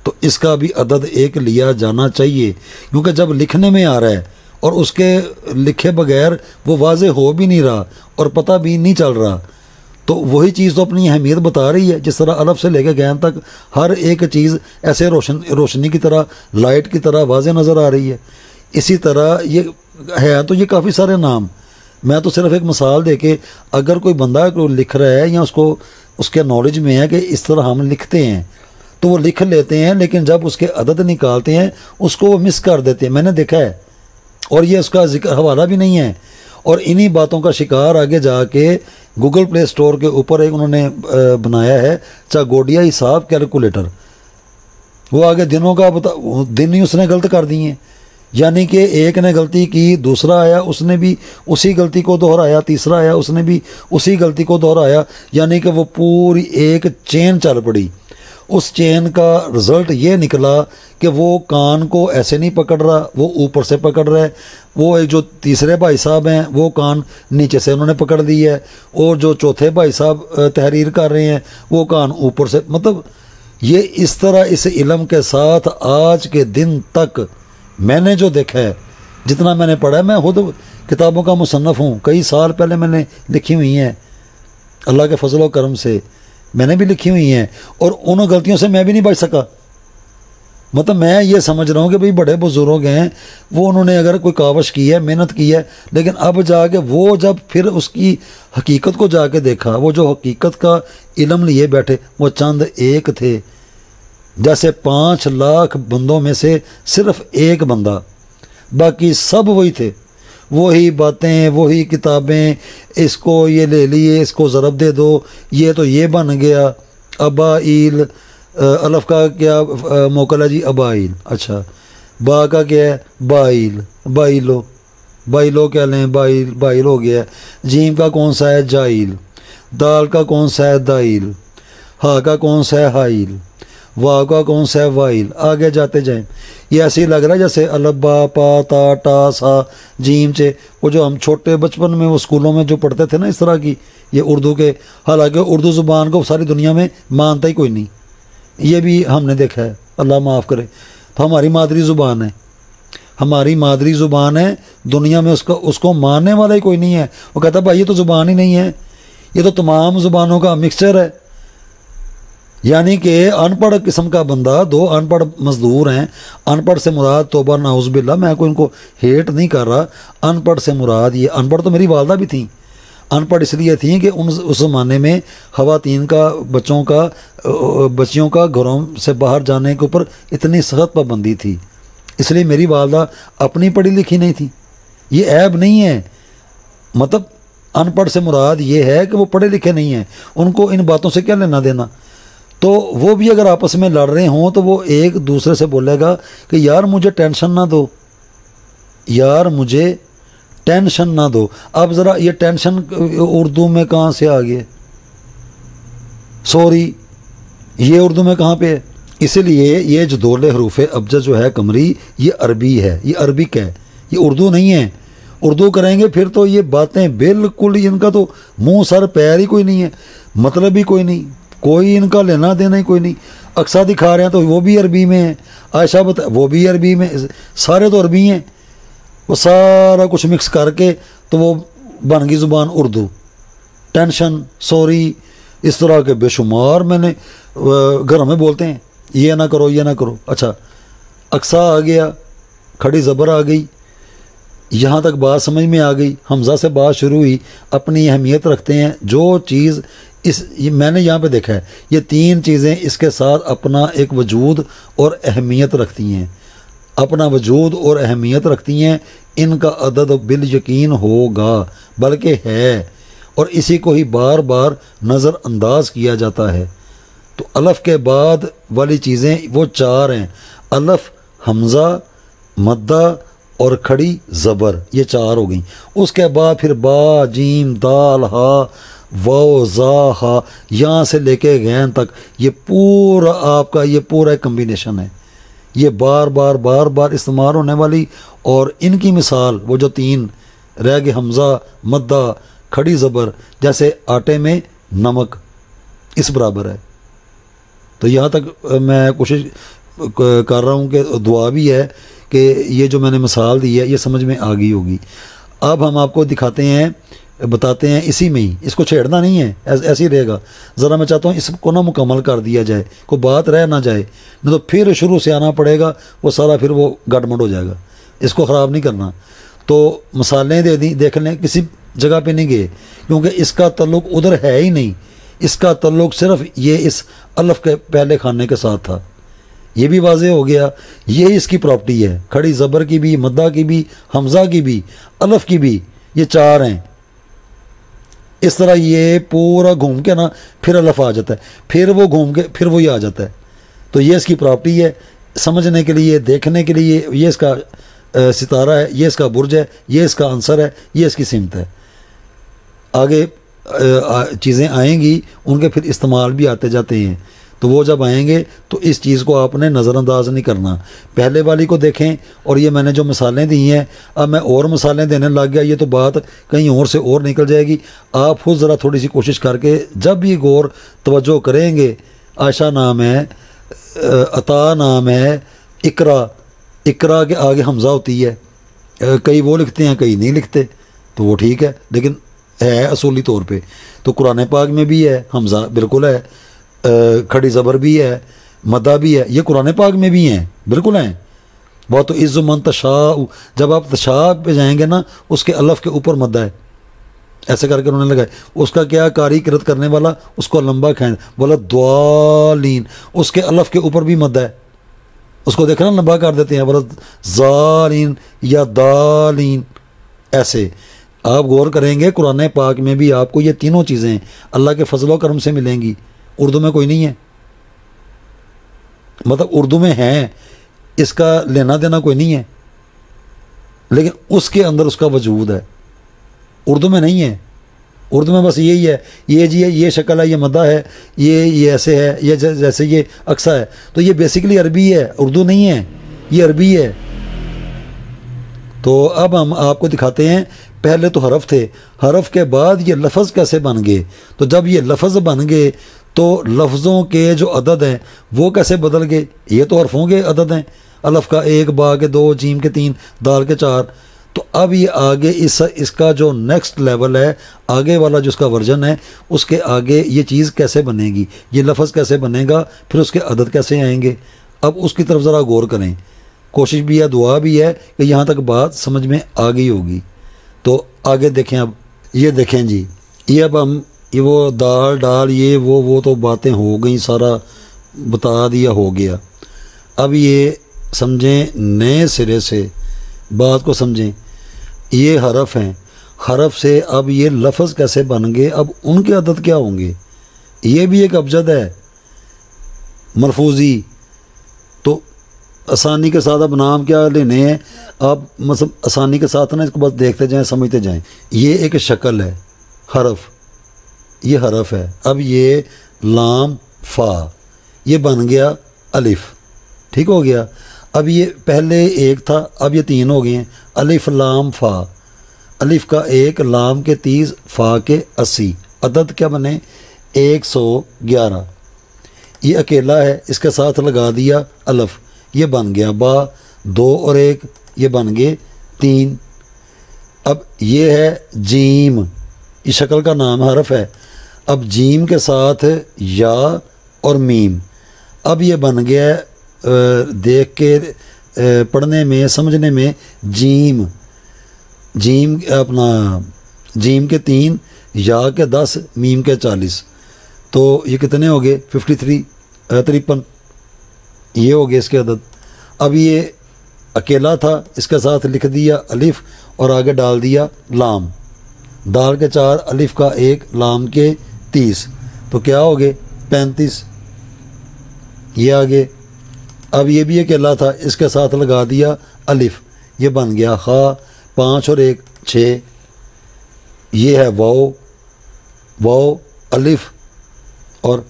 तो इसका भी अदद एक लिया जाना चाहिए, क्योंकि जब लिखने में आ रहा है और उसके लिखे बगैर वो वाज़े हो भी नहीं रहा और पता भी नहीं चल रहा, तो वही चीज़ तो अपनी अहमियत बता रही है। जिस तरह अलफ से लेकर गैन तक हर एक चीज़ ऐसे रोशनी की तरह, लाइट की तरह वाज़े नज़र आ रही है। इसी तरह ये है, तो ये काफ़ी सारे नाम, मैं तो सिर्फ एक मिसाल दे के, अगर कोई बंदा को लिख रहा है या उसको उसके नॉलेज में है कि इस तरह हम लिखते हैं तो वो लिख लेते हैं, लेकिन जब उसके अदद निकालते हैं उसको वो मिस कर देते हैं। मैंने देखा है, और ये उसका जिक्र हवाला भी नहीं है। और इन्हीं बातों का शिकार आगे जाके गूगल प्ले स्टोर के ऊपर एक उन्होंने बनाया है चागोडिया हिसाब कैलकुलेटर। वो आगे दिनों का दिन ही उसने गलत कर दिए, यानी कि एक ने गलती की, दूसरा आया उसने भी उसी गलती को दोहराया, तीसरा आया उसने भी उसी गलती को दोहराया, यानी कि वो पूरी एक चेन चल पड़ी। उस चेन का रिज़ल्ट ये निकला कि वो कान को ऐसे नहीं पकड़ रहा, वो ऊपर से पकड़ रहा है। वो एक जो तीसरे भाई साहब हैं वो कान नीचे से उन्होंने पकड़ ली है, और जो चौथे भाई साहब तहरीर कर रहे हैं वो कान ऊपर से। मतलब ये इस तरह इस इल्म के साथ आज के दिन तक मैंने जो देखा है, जितना मैंने पढ़ा है, मैं खुद किताबों का मुसन्नफ़ हूँ, कई साल पहले मैंने लिखी हुई हैं, अल्लाह के फजल व करम से मैंने भी लिखी हुई हैं, और उन गलतियों से मैं भी नहीं बच सका। मतलब मैं ये समझ रहा हूँ कि भाई बड़े बुजुर्ग हैं, वो उन्होंने अगर कोई कावश की है, मेहनत की है, लेकिन अब जाके वो जब फिर उसकी हकीकत को जाके देखा, वो जो हकीकत का इल्म लिए बैठे वो चंद एक थे, जैसे 5 लाख बंदों में से सिर्फ एक बंदा, बाकी सब वही थे, वही बातें, वही किताबें, इसको ये ले लिए, इसको ज़रब दे दो, ये तो ये बन गया अबाइल, अलफ का क्या मोकल है जी अबाइल, अच्छा बा का क्या है बाइल, बाइलो, बाइलो क्या लें, बाइल बाइल हो गया। जीम का कौन सा है जाइल, दाल का कौन सा है दाइल, हा का कौन सा है हाइल, वाह का कौन सा है वाइल, आगे जाते जाएं। ये ऐसे ही लग रहा है जैसे अलब्बा पा ता टा सा जीम चे, वो जो हम छोटे बचपन में वो स्कूलों में जो पढ़ते थे ना इस तरह की, ये उर्दू के, हालांकि उर्दू ज़ुबान को सारी दुनिया में मानता ही कोई नहीं, ये भी हमने देखा है, अल्लाह माफ़ करे। तो हमारी मादरी ज़ुबान है, हमारी मादरी ज़ुबान है, दुनिया में उसको मानने वाला ही कोई नहीं है। वो कहता है भाई ये तो ज़ुबान ही नहीं है, ये तो तमाम ज़ुबानों का मिक्सचर है। यानी कि अनपढ़ किस्म का बंदा, 2 अनपढ़ मजदूर हैं, अनपढ़ से मुराद तौबा नाउज़ुबिल्लाह, मैं कोई इनको हेट नहीं कर रहा, अनपढ़ से मुराद ये, अनपढ़ तो मेरी वालदा भी थी, अनपढ़ इसलिए थी कि उस ज़माने में ख़वातीन का, बच्चियों का घरों से बाहर जाने के ऊपर इतनी सख्त पाबंदी थी, इसलिए मेरी वालदा अपनी पढ़ी लिखी नहीं थी। ये ऐब नहीं है, मतलब अनपढ़ से मुराद ये है कि वो पढ़े लिखे नहीं हैं, उनको इन बातों से क्या लेना देना। तो वो भी अगर आपस में लड़ रहे हों तो वो एक दूसरे से बोलेगा कि यार मुझे टेंशन ना दो, यार मुझे टेंशन ना दो। अब ज़रा ये टेंशन उर्दू में कहाँ से आ गया, सॉरी ये उर्दू में कहाँ पे है। इसलिए ये जो दोले हरूफ अब्जद जो है कमरी, ये अरबी है, ये अरबिक है, ये उर्दू नहीं है। उर्दू करेंगे फिर तो ये बातें बिल्कुल, इनका तो मुंह सर पैर ही कोई नहीं है, मतलब ही कोई नहीं, कोई इनका लेना देना ही कोई नहीं। अक्सा दिखा रहे हैं तो वो भी अरबी में है, आयशा बता वो भी अरबी में, सारे तो अरबी हैं। वो सारा कुछ मिक्स करके तो वो बन गई ज़ुबान उर्दू। टेंशन, सॉरी, इस तरह के बेशुमार मैंने घरों में बोलते हैं, ये ना करो, ये ना करो। अच्छा अक्सा आ गया, खड़ी ज़बर आ गई, यहाँ तक बात समझ में आ गई, हमज़ा से बात शुरू हुई, अपनी अहमियत रखते हैं। जो चीज़ ये मैंने यहाँ पे देखा है, ये 3 चीज़ें इसके साथ अपना एक वजूद और अहमियत रखती हैं, अपना वजूद और अहमियत रखती हैं। इनका अदद बिल यकीन होगा, बल्कि है, और इसी को ही बार बार नज़रअंदाज किया जाता है। तो अलफ़ के बाद वाली चीज़ें वो चार हैं, अलफ़, हमज़ा, मद्दा और खड़ी ज़बर, ये चार हो गई। उसके बाद फिर बा, जीम, दाल, हा, वाव, ज़ा, हा, यहाँ से लेके गैन तक ये पूरा आपका ये पूरा कम्बिनेशन है। ये बार बार बार बार इस्तेमाल होने वाली, और इनकी मिसाल वो जो तीन रह गए, हमज़ा, मद्दा, खड़ी ज़बर, जैसे आटे में नमक, इस बराबर है। तो यहाँ तक मैं कोशिश कर रहा हूँ कि दुआ भी है कि ये जो मैंने मिसाल दी है ये समझ में आ गई होगी। अब हम आपको दिखाते हैं, बताते हैं इसी में ही, इसको छेड़ना नहीं है, ऐसे ही रहेगा। ज़रा मैं चाहता हूँ इसको ना मुकम्मल कर दिया जाए, कोई बात रह ना जाए, नहीं तो फिर शुरू से आना पड़ेगा, वो सारा फिर वो गड़बड़ हो जाएगा। इसको ख़राब नहीं करना। तो मिसालें दे दी, देख लें, किसी जगह पे नहीं गए क्योंकि इसका तल्लुक़ उधर है ही नहीं, इसका तल्लुक़ सिर्फ ये इस अलफ़ के पहले खाने के साथ था। ये भी वाज़े हो गया, ये इसकी प्रॉपर्टी है, खड़ी ज़बर की भी, मद्दा की भी, हमज़ा की भी, अलफ़ की भी, ये चार हैं। इस तरह ये पूरा घूम के ना फिर अलफ़ आ जाता है, फिर वो घूम के फिर वही आ जाता है। तो ये इसकी प्रॉपर्टी है, समझने के लिए, देखने के लिए। ये इसका सितारा है, ये इसका बुर्ज है, ये इसका आंसर है, ये इसकी सिमत है। आगे चीज़ें आएंगी, उनके फिर इस्तेमाल भी आते जाते हैं। तो वो जब आएंगे तो इस चीज़ को आपने नज़रअंदाज नहीं करना। पहले वाली को देखें, और ये मैंने जो मिसालें दी हैं, अब मैं और मिसालें देने लग गया, ये तो बात कहीं और से और निकल जाएगी। आप खुद ज़रा थोड़ी सी कोशिश करके जब भी गौर तवज्जो करेंगे, आयशा नाम है, अता नाम है, इकरा, इकरा के आगे हमज़ा होती है, कई वो लिखते हैं कई नहीं लिखते, तो वो ठीक है, लेकिन है असूली तौर पे। तो कुरान पाक में भी है, हमज़ा बिल्कुल है, खड़ी ज़बर भी है, मद्दा भी है, ये कुरान पाक में भी हैं, बिल्कुल हैं। वह तो इज़्ज़ु मन तशा, जब आप तशा पे जाएंगे ना, उसके अलफ़ के ऊपर मद्दा है, ऐसे करके उन्होंने लगाए। उसका क्या, कारी किरत करने वाला उसको लंबा खाएं, बोला द्वालीन, उसके अलफ़ के ऊपर भी मद्दा है, उसको देखना लंबा कर देते हैं, बोला ज़ालीन या दालीन। ऐसे आप गौर करेंगे, कुरान पाक में भी आपको ये तीनों चीज़ें अल्लाह के फजल व करम से मिलेंगी। उर्दू में कोई नहीं है, मतलब उर्दू में है, इसका लेना देना कोई नहीं है, लेकिन उसके अंदर उसका वजूद है, उर्दू में नहीं है। उर्दू में बस यही है, ये जी है, ये शक्ल है, ये मद्दा है, ये ऐसे है, ये जैसे ये अक्सा है। तो ये बेसिकली अरबी है, उर्दू नहीं है, ये अरबी है। तो अब हम आपको दिखाते हैं, पहले तो हरफ थे, हरफ के बाद ये लफ्ज़ कैसे बन गए। तो जब ये लफ्ज़ बन गए तो लफ्ज़ों के जो अदद हैं वो कैसे बदल गए। ये तो हरफों के अदद हैं, अलफ़ का 1, बा के 2, जीम के 3, दाल के 4। तो अब ये आगे इसका जो नेक्स्ट लेवल है, आगे वाला जो इसका वर्जन है, उसके आगे ये चीज़ कैसे बनेगी, ये लफ्ज़ कैसे बनेगा, फिर उसके अदद कैसे आएंगे। अब उसकी तरफ ज़रा गौर करें, कोशिश भी है, दुआ भी है कि यहाँ तक बात समझ में आ गई होगी। तो आगे देखें, अब ये देखें जी, ये अब हम ये वो दाल डाल ये वो तो बातें हो गई, सारा बता दिया, हो गया। अब ये समझें, नए सिरे से बात को समझें। ये हरफ हैं, हरफ से अब ये लफ्ज़ कैसे बन गए, अब उनके अदद क्या होंगे। ये भी एक अबजद है, मरफूज़ी। तो आसानी के साथ अब नाम क्या लेने हैं, आप मतलब आसानी के साथ ना इसको बस देखते जाएं, समझते जाएं। ये एक शक्ल है, हरफ, ये हरफ है। अब ये लाम फ़ा, ये बन गया अलिफ, ठीक हो गया। अब ये पहले एक था, अब ये 3 हो गए हैं, अलिफ लाम फ़ा। अलिफ का 1, लाम के 30, फ़ा के 80, अदद क्या बने 111। ये अकेला है, इसके साथ लगा दिया अलफ़, ये बन गया बा। 2 और 1 ये बन गए 3। अब ये है जीम, इस शक्ल का नाम हरफ है। अब जीम के साथ या और मीम, अब ये बन गया देख के पढ़ने में, समझने में, जीम। जीम अपना जीम के 3, या के 10, मीम के 40। तो ये कितने हो गए 53, 53 ये हो गए इसके अदद। अब ये अकेला था, इसके साथ लिख दिया अलिफ और आगे डाल दिया लाम, दाल के 4, अलिफ का 1, लाम के 30, तो क्या हो गए 35। ये आगे अब ये भी अकेला था, इसके साथ लगा दिया अलिफ, ये बन गया हा, 5 और 1 6। ये है वाओ, वाओ अलिफ, और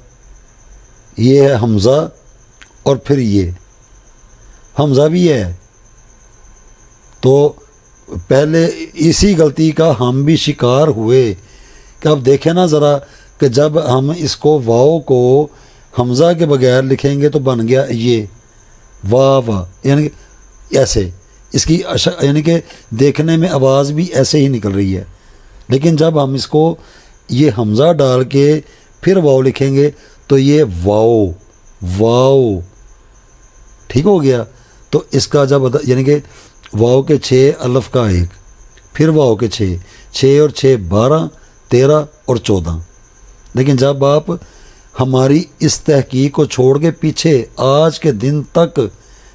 ये है हमज़ा, और फिर ये हमज़ा भी है। तो पहले इसी गलती का हम भी शिकार हुए कि अब देखें ना ज़रा कि जब हम इसको वाओ को हमज़ा के बगैर लिखेंगे तो बन गया ये वाह वाह, यानी ऐसे इसकी यानी कि देखने में आवाज़ भी ऐसे ही निकल रही है। लेकिन जब हम इसको ये हमज़ा डाल के फिर वाओ लिखेंगे तो ये वाओ वाओ, ठीक हो गया। तो इसका जब यानी कि वाओ के 6, अलिफ का 1, फिर वाओ के 6, 6 और 6 12, 13 और 14। लेकिन जब आप हमारी इस तहकीक को छोड़ के पीछे आज के दिन तक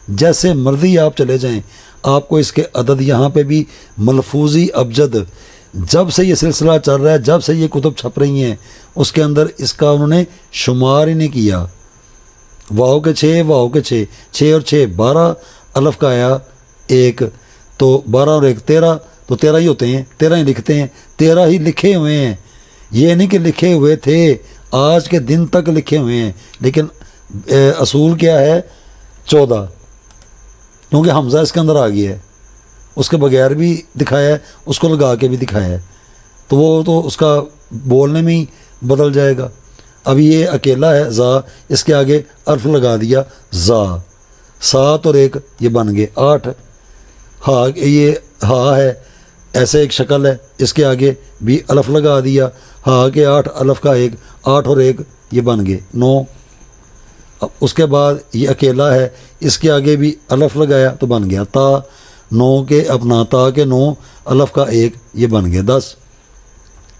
जैसे मर्जी आप चले जाएं, आपको इसके अदद यहाँ पे भी मलफूजी अबजद, जब से ये सिलसिला चल रहा है, जब से ये कुतुब छप रही हैं, उसके अंदर इसका उन्होंने शुमार ही नहीं किया। वाओ के 6, वाओ के 6, 6 और 6 12, अलिफ का आया 1, तो 12 और 1 13, तो 13 ही होते हैं, 13 ही लिखते हैं, 13 ही लिखे हुए हैं। ये नहीं कि लिखे हुए थे, आज के दिन तक लिखे हुए हैं। लेकिन असूल क्या है 14, क्योंकि हमज़ा इसके अंदर आ गया है, उसके बगैर भी दिखाया है, उसको लगा के भी दिखाया है, तो वो तो उसका बोलने में ही बदल जाएगा। अब ये अकेला है ज़ा, इसके आगे अर्फ लगा दिया ज़ा, 7 और 1 ये बन गए 8। हा, ये हा है, ऐसे एक शक्ल है, इसके आगे भी अलिफ लगा दिया, हा के 8, अलिफ का 1, 8 और 1 ये बन गए 9। अब उसके बाद ये अकेला है, इसके आगे भी अलिफ लगाया तो बन गया ता, 9 के अपना ता के 9, अलिफ का 1 ये बन गए 10।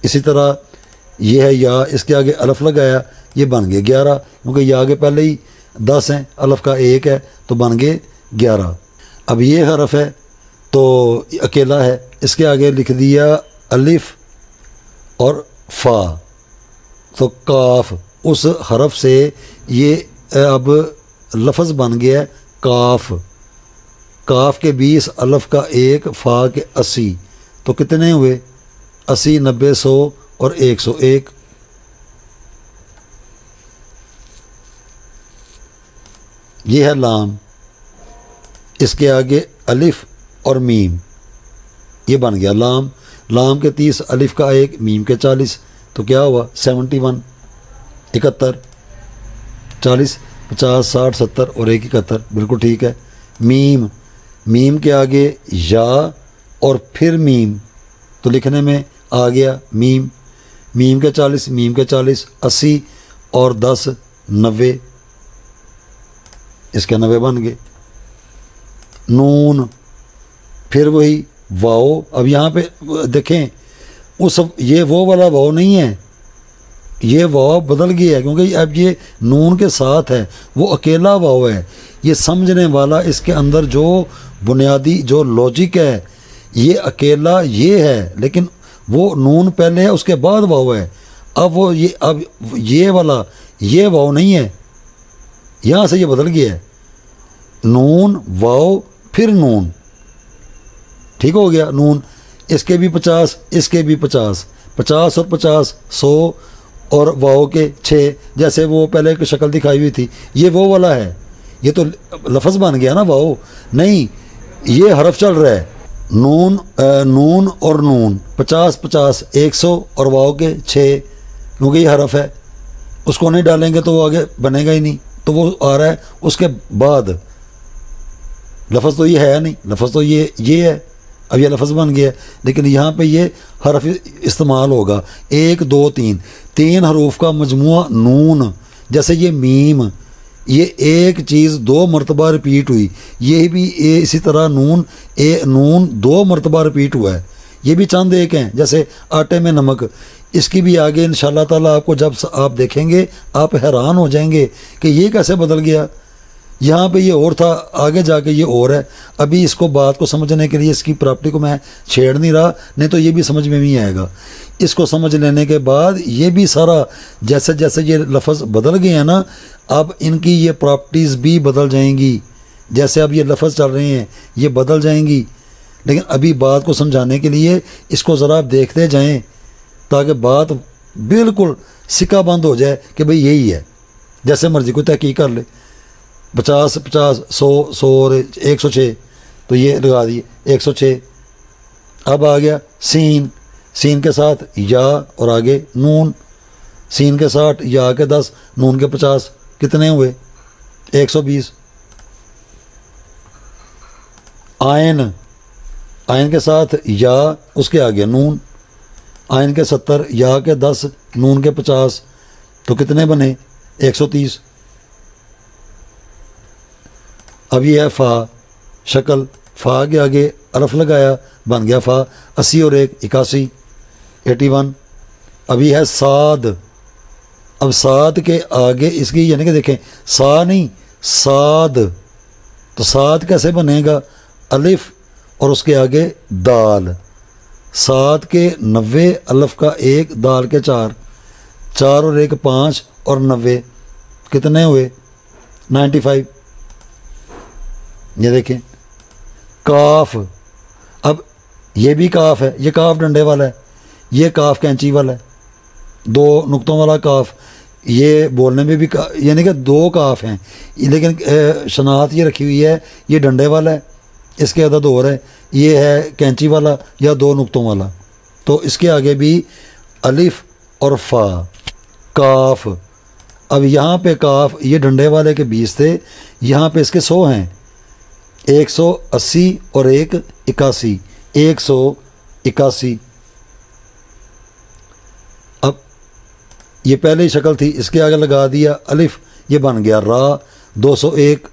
इसी तरह ये है या, इसके आगे अलिफ लगाया ये बन गए 11, क्योंकि या के पहले ही 10 हैं, अलिफ का 1 है तो बन गए 11। अब ये हरफ है तो अकेला है, इसके आगे लिख दिया अलिफ और फ़ा, तो काफ, उस हरफ से ये अब लफ्ज़ बन गया है काफ। काफ के 20, अलिफ का 1, फ़ा के 80, तो कितने हुए 80, 90, 100 और 101। ये है लाम, इसके आगे अलिफ और मीम, ये बन गया लाम। लाम के 30, अलिफ का 1, मीम के 40, तो क्या हुआ 71, 71, 40, 50, 60, 70 और 1 71, बिल्कुल ठीक है। मीम, मीम के आगे या और फिर मीम, तो लिखने में आ गया मीम, मीम के 40, मीम के 40, 80 और 10 90, इसके 90 बन गए। नून, फिर वही वाओ। अब यहाँ पे देखें, उस ये वो वाला वाओ नहीं है, ये वाओ बदल गया है, क्योंकि अब ये नून के साथ है, वो अकेला वाओ है। ये समझने वाला, इसके अंदर जो बुनियादी जो लॉजिक है, ये अकेला ये है, लेकिन वो नून पहले है, उसके बाद वाओ है। अब ये वाला ये वाओ नहीं है, यहाँ से ये बदल गया है, नून वाओ फिर नून, ठीक हो गया नून। इसके भी 50, इसके भी 50, 50 और 50 100 और वाओ के 6, जैसे वो पहले एक शक्ल दिखाई हुई थी, ये वो वाला है। ये तो लफ्ज़ बन गया ना वाओ, नहीं ये हरफ चल रहा है। नून नून और नून 50 50 100 और वाओ के 6, क्योंकि ये हरफ है, उसको नहीं डालेंगे तो वो आगे बनेगा ही नहीं, तो वो आ रहा है उसके बाद। लफ्ज़ तो ये है नहीं, लफ्ज़ तो ये है, अब ये लफ्ज़ बन गया है, लेकिन यहाँ पे ये हरफ इस्तेमाल होगा 1 2 3, 3 हरूफ का मजमुआ नून। जैसे ये मीम, ये एक चीज़ 2 मरतबा रिपीट हुई, ये भी इसी तरह नून नून 2 मरतबा रिपीट हुआ है, ये भी चंद एक हैं। जैसे आटे में नमक, इसकी भी आगे इंशाल्लाह ताला आपको जब आप देखेंगे आप हैरान हो जाएंगे कि ये कैसे बदल गया। यहाँ पे ये और था, आगे जाके ये और है। अभी इसको बात को समझने के लिए इसकी प्रॉपर्टी को मैं छेड़ नहीं रहा, नहीं तो ये भी समझ में नहीं आएगा। इसको समझ लेने के बाद ये भी सारा जैसे जैसे ये लफ्ज़ बदल गए हैं ना, अब इनकी ये प्रॉपर्टीज़ भी बदल जाएंगी। जैसे अब ये लफ्ज़ चल रहे हैं ये बदल जाएंगी, लेकिन अभी बात को समझाने के लिए इसको ज़रा आप देखते जाएं ताकि बात बिल्कुल सिक्का बंद हो जाए कि भाई यही है। जैसे मर्जी कोई तहकीक कर ले, 50 50 100 100 और 106, तो ये लगा दिए 106। अब आ गया सीन, सीन के साथ या और आगे नून, सीन के साथ या के 10, नून के 50, कितने हुए 120। आयन, आयन के साथ या उसके आगे नून, आयन के 70, या के 10, नून के 50, तो कितने बने 130। अब ये है फ़ा शक्ल, फ़ा के आगे अरफ लगाया, बन गया फ़ा। 80 और 1 81, 81। अभी है साद, अब साद के आगे इसकी यानी कि देखें सा नहीं साद, तो साद कैसे बनेगा, अलिफ और उसके आगे दाल। साद के 90, अलिफ का 1, दाल के 4, 4 और 1 5 और 90 कितने हुए 95। ये देखें काफ, अब ये भी काफ है, ये काफ डंडे वाला है, ये काफ कैंची वाला है, 2 नुक्तों वाला काफ। ये बोलने में भी यानी कि 2 काफ हैं, लेकिन शनात ये रखी हुई है, ये डंडे वाला है, इसके अदद और है, ये है कैंची वाला या 2 नुक्तों वाला। तो इसके आगे भी अलिफ और फ़ा काफ। अब यहाँ पे काफ ये डंडे वाले के 20 थे, यहाँ पे इसके 100 हैं, 180 और 1 81, 181। अब ये पहले ही शक्ल थी, इसके आगे लगा दिया अलिफ, ये बन गया रा। 201,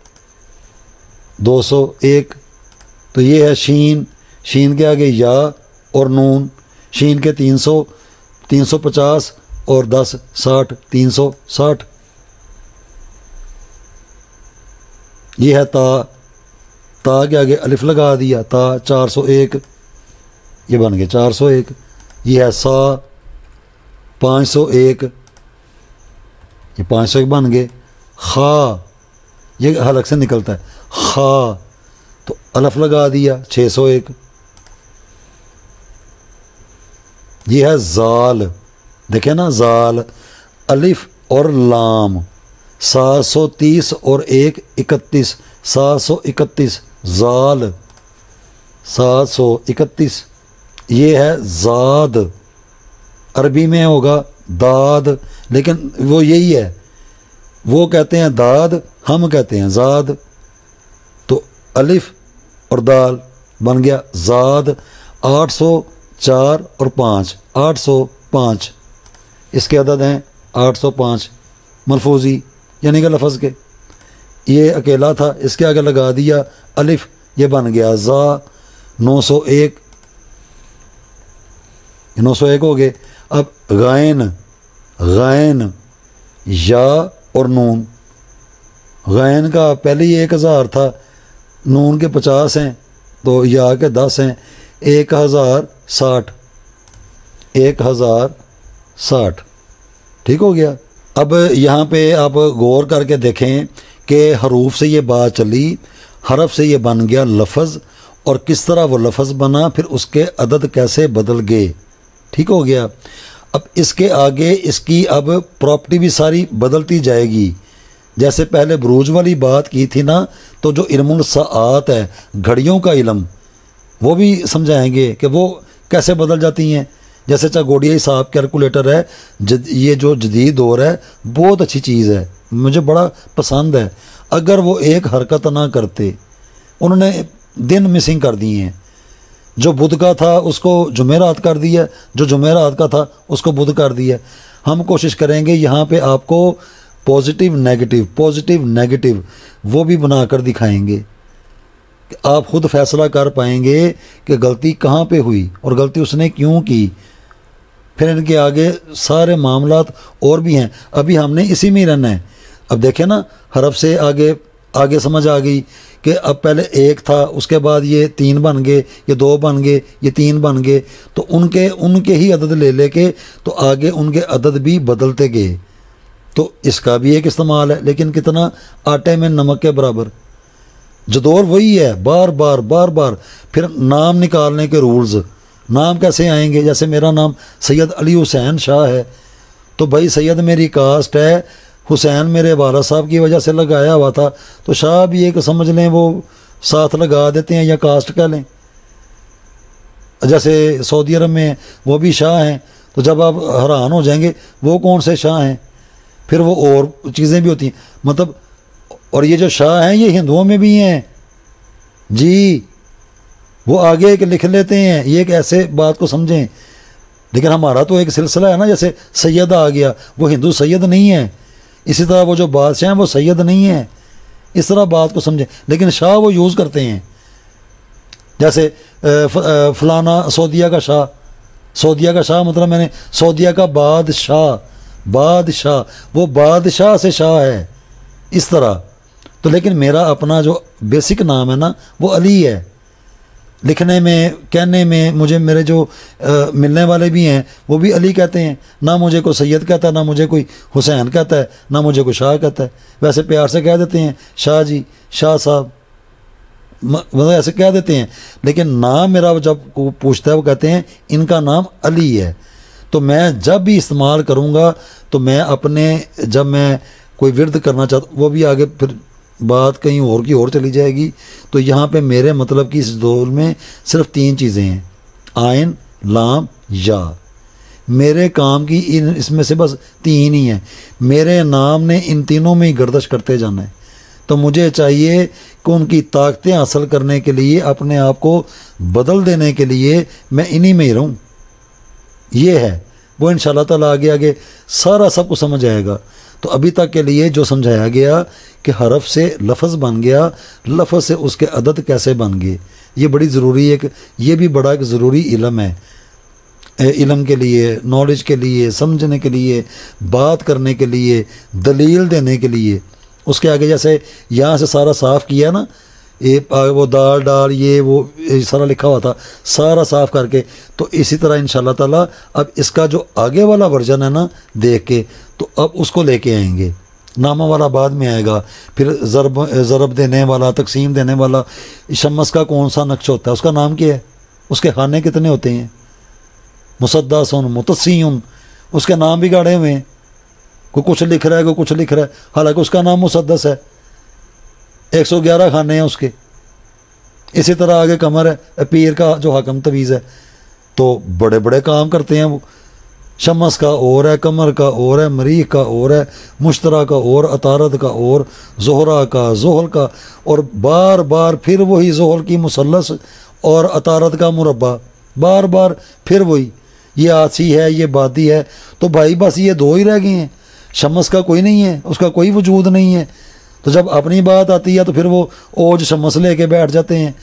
201, तो ये है शीन, शीन के आगे या और नून, शीन के 300, 350 और 10 60, 360। ये है ता, ता के आगे अलिफ लगा दिया, ता 401, ये बन गया 401। ये है सा 501, ये 501 बन गए। खा, ये हलक से निकलता है खा, तो अलिफ लगा दिया 601। ये है जाल, देखें ना जाल, अलिफ और लाम, 730 और 1 31, 731 जाल 731। ये है जाद, अरबी में होगा दाद, लेकिन वो यही है, वो कहते हैं दाद, हम कहते हैं जाद। तो अलिफ और दाल बन गया जाद। 804 और 5, 805, इसके अदद हैं 805 मलफूजी यानी कि लफ्ज़ के। ये अकेला था, इसके आगे लगा दिया अलिफ, ये बन गया ज़ा। 901, 901 हो गए। अब गैन, गैन या और नून, गैन का पहले ही 1000 था, नून के 50 हैं, तो या के 10 हैं, 1060, 1060 ठीक हो गया। अब यहाँ पे आप गौर करके देखें कि हरूफ से ये बात चली, हरफ से ये बन गया लफ्ज़, और किस तरह वो लफ्ज़ बना, फिर उसके अदद कैसे बदल गए, ठीक हो गया। अब इसके आगे इसकी अब प्रॉपर्टी भी सारी बदलती जाएगी। जैसे पहले बुरूज वाली बात की थी ना, तो जो इल्मुल साआत है, घड़ियों का इल्म, वो भी समझाएंगे कि वो कैसे बदल जाती हैं। जैसे चागोडिया हिसाब कैलकुलेटर है, ये जो जदीद दौर है, बहुत अच्छी चीज़ है, मुझे बड़ा पसंद है। अगर वो एक हरकत ना करते, उन्होंने दिन मिसिंग कर दिए हैं, जो बुध का था उसको जुमेरात कर दिया, जो जुमेरात का था उसको बुध कर दिया। हम कोशिश करेंगे यहाँ पे आपको पॉजिटिव नेगेटिव वो भी बनाकर दिखाएंगे, आप खुद फैसला कर पाएंगे कि गलती कहाँ पे हुई और गलती उसने क्यों की। फिर इनके आगे सारे मामलात और भी हैं, अभी हमने इसी में ही रहना है। अब देखें ना, हरफ से आगे आगे समझ आ गई कि अब पहले एक था, उसके बाद ये 3 बन गए, ये 2 बन गए, ये 3 बन गए, तो उनके ही अदद ले लेके तो आगे उनके अदद भी बदलते गए। तो इसका भी एक इस्तेमाल है, लेकिन कितना, आटे में नमक के बराबर। जदौर वही है, बार बार बार बार। फिर नाम निकालने के रूल्स, नाम कैसे आएंगे? जैसे मेरा नाम सैयद अली हुसैन शाह है, तो भाई सैयद मेरी कास्ट है, हुसैन मेरे वाला साहब की वजह से लगाया हुआ था, तो शाह भी एक समझ लें वो साथ लगा देते हैं या कास्ट कह लें। जैसे सऊदी अरब में वो भी शाह हैं, तो जब आप हैरान हो जाएंगे वो कौन से शाह हैं, फिर वो और चीज़ें भी होती हैं मतलब। और ये जो शाह हैं ये हिंदुओं में भी हैं जी, वो आगे एक लिख लेते हैं, ये एक ऐसे बात को समझें। लेकिन हमारा तो एक सिलसिला है ना, जैसे सैयद आ गया, वो हिंदू सैयद नहीं है, इसी तरह वो जो बादशाह हैं वो सैयद नहीं है, इस तरह बात को समझें। लेकिन शाह वो यूज़ करते हैं, जैसे फलाना सऊदिया का शाह, सऊदिया का शाह मतलब मैंने सऊदिया का बादशाह, बादशाह वो बादशाह से शाह है, इस तरह। तो लेकिन मेरा अपना जो बेसिक नाम है ना वो अली है। लिखने में कहने में मुझे मेरे जो मिलने वाले भी हैं वो भी अली कहते हैं, ना मुझे कोई सैयद कहता है, ना मुझे कोई हुसैन कहता है, ना मुझे कोई शाह कहता है। वैसे प्यार से कह देते हैं शाह जी, शाह साहब, मतलब ऐसे कह देते हैं। लेकिन नाम मेरा जब को पूछता है वो कहते हैं इनका नाम अली है। तो मैं जब भी इस्तेमाल करूँगा तो मैं अपने, जब मैं कोई विर्द करना चाहता, वो भी आगे फिर बात कहीं और की और चली जाएगी। तो यहाँ पे मेरे मतलब कि इस दौर में सिर्फ 3 चीज़ें हैं, आइन, लाम, या। मेरे काम की इसमें से बस 3 ही हैं। मेरे नाम ने इन तीनों में ही गर्दिश करते जाना है। तो मुझे चाहिए कि उनकी ताकतें हासिल करने के लिए, अपने आप को बदल देने के लिए मैं इन्हीं में ही रहूँ। ये है वो, इंशाल्लाह ताला आगे आगे सारा सब कुछ समझ आएगा। तो अभी तक के लिए जो समझाया गया कि हरफ से लफ्ज़ बन गया, लफ्ज़ से उसके अदद कैसे बन गए, ये बड़ी ज़रूरी है। ये भी बड़ा एक ज़रूरी इल्म है, इल्म के लिए, नॉलेज के लिए, समझने के लिए, बात करने के लिए, दलील देने के लिए। उसके आगे जैसे यहाँ से सारा साफ़ किया ना, ये वो दाल डाल ये वो सारा लिखा हुआ था, सारा साफ़ करके। तो इसी तरह इंशाल्लाह ताला अब इसका जो आगे वाला वर्जन है ना देख के, तो अब उसको लेके आएंगे। नामा वाला बाद में आएगा, फिर ज़रब देने वाला, तकसीम देने वाला। शम्स का कौन सा नक्श होता है, उसका नाम क्या है, उसके खाने कितने होते हैं, मुसद्दासुन, मुतस्सीउन, उसके नाम भी गाड़े हुए हैं। कोई कुछ लिख रहा है, कोई कुछ लिख रहा है, हालांकि उसका नाम मुसद्दस है। 111 खाने हैं उसके। इसी तरह आगे कमर है, पीर का जो हकम तवीज़ है, तो बड़े बड़े काम करते हैं वो। शमस का और है, कमर का और है, मरीख का और है, मुश्तरा का और, अतारद का और, ज़ोहरा का, ज़ोहल का, और बार बार फिर वही ज़ोहल की मुसल्लस और अतारद का मुरब्बा, बार बार फिर वही। ये आसी है, ये बादी है। तो भाई बस ये 2 ही रह गए हैं, शमस का कोई नहीं है, उसका कोई वजूद नहीं है। तो जब अपनी बात आती है तो फिर वो ओज शमस लेके बैठ जाते हैं।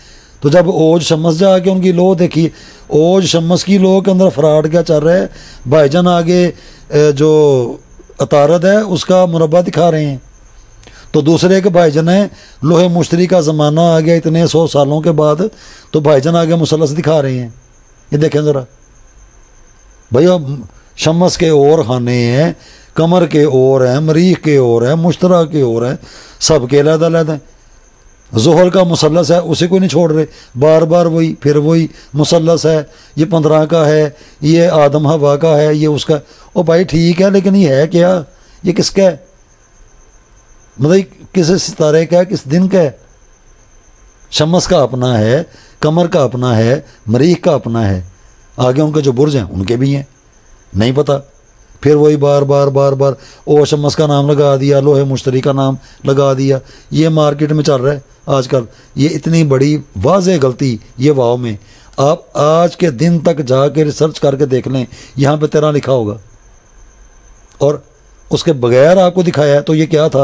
तो जब ओज शमस जाके उनकी लो देखी, ओज शमस की लो के अंदर फ्रॉड क्या चल रहा है, भाईजान आगे जो अतारद है उसका मुरब्बा दिखा रहे हैं। तो दूसरे के भाईजान है, लोहे मुश्तरी का ज़माना आ गया इतने 100 सालों के बाद, तो भाईजान आगे मुसल्लस दिखा रहे हैं। ये देखें ज़रा भैया, शमस के और खाने हैं, कमर के और हैं, मरीख के और हैं, मुश्तरा के और हैं, सब के अलग-अलग हैं। ज़ोहल का मुसल्लस है, उसे कोई नहीं छोड़ रहे, बार बार वही, फिर वही मुसल्लस है। ये 15 का है, ये आदम हवा का है, ये उसका। ओ भाई ठीक है, लेकिन ये है क्या, ये किसका है, मतलब किस सितारे का है, किस दिन का है। शमस का अपना है, कमर का अपना है, मरीख का अपना है, आगे उनके जो बुर्ज हैं उनके भी हैं, नहीं पता। फिर वही बार बार बार बार ओ शमस का नाम लगा दिया, लोहे मुश्तरी का नाम लगा दिया। ये मार्केट में चल रहा है आजकल। ये इतनी बड़ी वाज़ेह गलती ये वाव में। आप आज के दिन तक जाके रिसर्च करके देख लें, यहाँ पे 13 लिखा होगा और उसके बगैर आपको दिखाया है तो ये क्या था।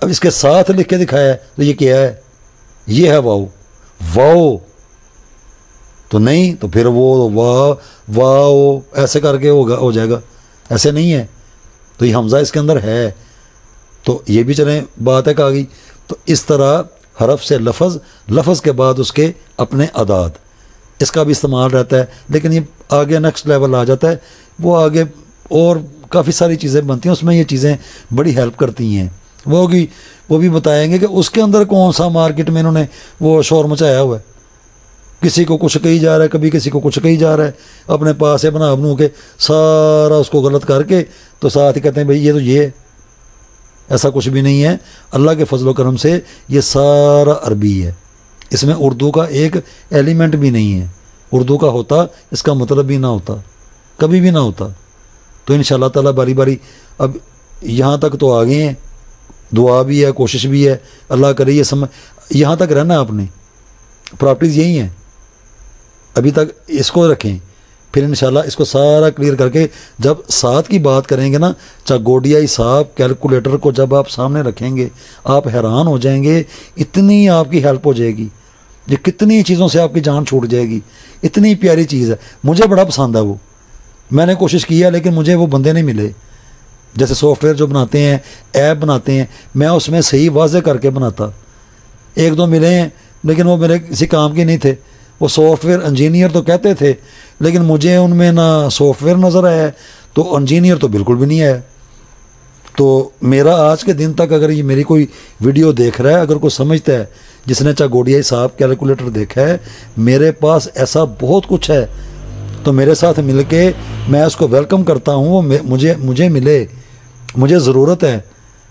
अब इसके साथ लिख के दिखाया है तो ये क्या है, ये है वाव। वाव तो नहीं, तो फिर वो वाह वाह ऐसे करके हो जाएगा, ऐसे नहीं है। तो ये हमज़ा इसके अंदर है, तो ये भी चलें बात है आ गई। तो इस तरह हरफ से लफ्ज़, लफ्ज़ के बाद उसके अपने अदाद, इसका भी इस्तेमाल रहता है। लेकिन ये आगे नेक्स्ट लेवल आ जाता है, वो आगे और काफ़ी सारी चीज़ें बनती हैं, उसमें ये चीज़ें बड़ी हेल्प करती हैं। वो भी बताएंगे कि उसके अंदर कौन सा मार्केट में इन्होंने वो शोर मचाया हुआ है। किसी को कुछ कही जा रहा है, कभी किसी को कुछ कही जा रहा है, अपने पास से बना बनू के सारा उसको गलत करके तो साथ ही कहते हैं भाई ये तो ये है। ऐसा कुछ भी नहीं है। अल्लाह के फजल करम से ये सारा अरबी है, इसमें उर्दू का एक एलिमेंट भी नहीं है। उर्दू का होता इसका मतलब भी ना होता, कभी भी ना होता। तो इंशाअल्लाह ताला बारी बारी अब यहाँ तक तो आ गए हैं, दुआ भी है, कोशिश भी है। अल्लाह करे ये समझ, यहाँ तक रहना आपने, प्रॉपर्टीज़ यही हैं, अभी तक इसको रखें, फिर इंशाल्लाह इसको सारा क्लियर करके जब 7 की बात करेंगे ना, चागोडिया हिसाब कैलकुलेटर को जब आप सामने रखेंगे आप हैरान हो जाएंगे। इतनी आपकी हेल्प हो जाएगी, ये कितनी चीज़ों से आपकी जान छूट जाएगी। इतनी प्यारी चीज़ है, मुझे बड़ा पसंद है वो। मैंने कोशिश की है लेकिन मुझे वो बंदे नहीं मिले। जैसे सॉफ्टवेयर जो बनाते हैं, ऐप बनाते हैं, मैं उसमें सही वाज़े करके बनाता। 1-2 मिले हैं लेकिन वो मेरे किसी काम के नहीं थे। वो सॉफ्टवेयर इंजीनियर तो कहते थे लेकिन मुझे उनमें ना सॉफ्टवेयर नज़र आया, तो इंजीनियर तो बिल्कुल भी नहीं आया। तो मेरा आज के दिन तक अगर ये मेरी कोई वीडियो देख रहा है, अगर कोई समझता है, जिसने चागोडिया हिसाब कैलकुलेटर देखा है, मेरे पास ऐसा बहुत कुछ है, तो मेरे साथ मिलके मैं उसको वेलकम करता हूँ। वो मुझे मिले, मुझे ज़रूरत है।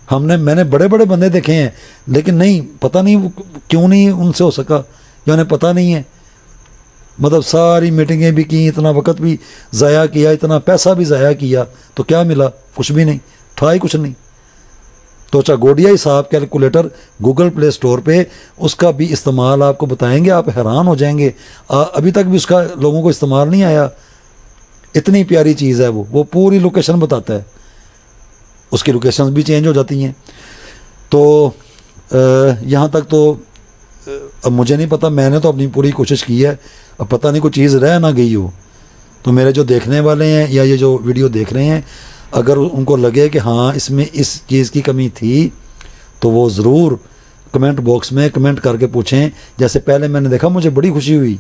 मैंने बड़े बड़े बंदे देखे हैं लेकिन नहीं, पता नहीं क्यों नहीं उनसे हो सका, या उन्हें पता नहीं है। मतलब सारी मीटिंगें भी की, इतना वक्त भी ज़ाया किया, इतना पैसा भी ज़ाया किया, तो क्या मिला? कुछ भी नहीं था, ही कुछ नहीं। तो चागोडिया हिसाब कैलकुलेटर गूगल प्ले स्टोर पे उसका भी इस्तेमाल आपको बताएंगे, आप हैरान हो जाएंगे। अभी तक भी उसका लोगों को इस्तेमाल नहीं आया। इतनी प्यारी चीज़ है वो पूरी लोकेशन बताता है, उसकी लोकेशन भी चेंज हो जाती हैं। तो यहाँ तक तो अब मुझे नहीं पता, मैंने तो अपनी पूरी कोशिश की है। अब पता नहीं कोई चीज़ रह ना गई हो, तो मेरे जो देखने वाले हैं या ये जो वीडियो देख रहे हैं, अगर उनको लगे कि हाँ इसमें इस चीज़ की कमी थी, तो वो ज़रूर कमेंट बॉक्स में कमेंट करके पूछें। जैसे पहले मैंने देखा, मुझे बड़ी खुशी हुई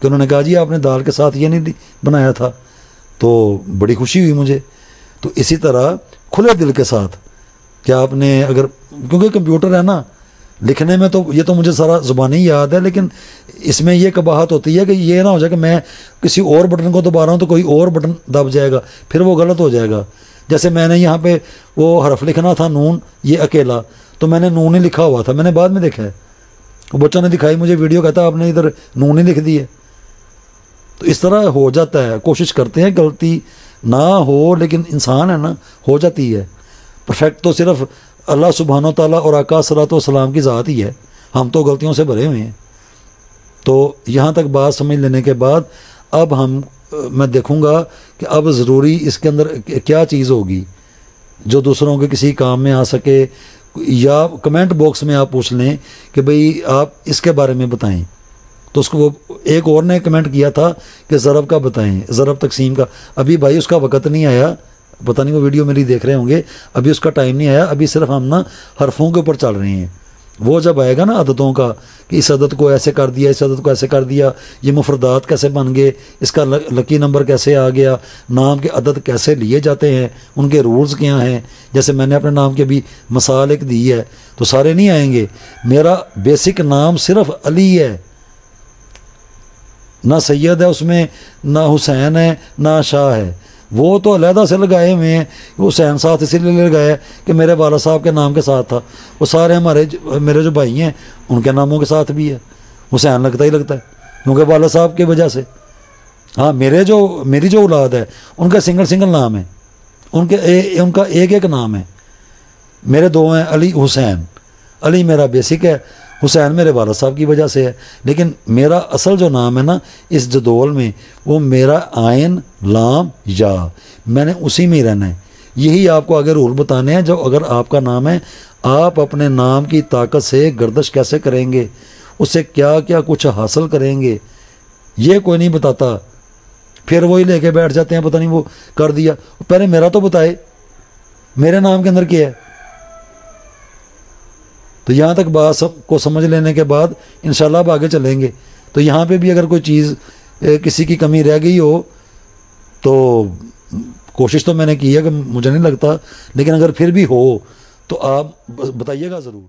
कि उन्होंने कहा जी आपने दाल के साथ ये नहीं बनाया था, तो बड़ी खुशी हुई मुझे। तो इसी तरह खुले दिल के साथ क्या आपने, अगर क्योंकि कंप्यूटर है ना, लिखने में तो ये तो मुझे सारा ज़ुबानी याद है, लेकिन इसमें ये कबाहत होती है कि ये ना हो जाए कि मैं किसी और बटन को दबा रहा हूँ तो कोई और बटन दब जाएगा, फिर वो गलत हो जाएगा। जैसे मैंने यहाँ पे वो हरफ लिखना था नून, ये अकेला, तो मैंने नून ही लिखा हुआ था, मैंने बाद में देखा है, वो बच्चों ने दिखाई मुझे वीडियो, कहता आपने इधर नून ही लिख दी है। तो इस तरह हो जाता है, कोशिश करते हैं गलती ना हो, लेकिन इंसान है ना, हो जाती है। परफेक्ट तो सिर्फ अल्लाह सुब्हानो ताला और आका सलातो सलाम की ज़ात ही है, हम तो गलतियों से भरे हुए हैं। तो यहाँ तक बात समझ लेने के बाद अब मैं देखूँगा कि अब ज़रूरी इसके अंदर क्या चीज़ होगी जो दूसरों के किसी काम में आ सके, या कमेंट बॉक्स में आप पूछ लें कि भाई आप इसके बारे में बताएं। तो उसको वो एक और ने कमेंट किया था कि ज़रब का बताएं, ज़रब तकसीम का। अभी भाई उसका वक़्त नहीं आया, पता नहीं वो वीडियो मेरी देख रहे होंगे, अभी उसका टाइम नहीं आया। अभी सिर्फ हम ना हरफों के ऊपर चल रहे हैं। वो जब आएगा ना अददों का, कि इस अदद को ऐसे कर दिया, इस अदद को ऐसे कर दिया, ये मुफरदात कैसे बन गए, इसका लकी नंबर कैसे आ गया, नाम के अदद कैसे लिए जाते हैं, उनके रूल्स क्या हैं। जैसे मैंने अपने नाम की अभी मिसाल एक दी है, तो सारे नहीं आएंगे। मेरा बेसिक नाम सिर्फ अली है, ना सैयद है उसमें, ना हुसैन है, ना शाह है। वो तो अलहदा से लगाए हुए हैं, हुसैन साथ इसीलिए लगाया कि मेरे वाला साहब के नाम के साथ था। वो सारे मेरे जो भाई हैं उनके नामों के साथ भी है, हुसैन लगता ही लगता है क्योंकि वाला साहब की वजह से। हाँ, मेरी जो औलाद है उनका सिंगल नाम है, उनका एक नाम है। मेरे 2 हैं अली हुसैन, अली मेरा बेसिक है, हुसैन मेरे वाला साहब की वजह से है। लेकिन मेरा असल जो नाम है ना इस जदोल में, वो मेरा आयन लाम या, मैंने उसी में ही रहना है। यही आपको आगे रूल बताने हैं। जो अगर आपका नाम है, आप अपने नाम की ताकत से गर्दिश कैसे करेंगे, उससे क्या क्या कुछ हासिल करेंगे, ये कोई नहीं बताता। फिर वही लेके बैठ जाते हैं, पता नहीं वो कर दिया। पहले मेरा तो बताए, मेरे नाम के अंदर क्या है। तो यहाँ तक बात सबको समझ लेने के बाद इंशाल्लाह अब आगे चलेंगे। तो यहाँ पे भी अगर कोई चीज़ किसी की कमी रह गई हो तो कोशिश तो मैंने की है कि मुझे नहीं लगता, लेकिन अगर फिर भी हो तो आप बताइएगा ज़रूर।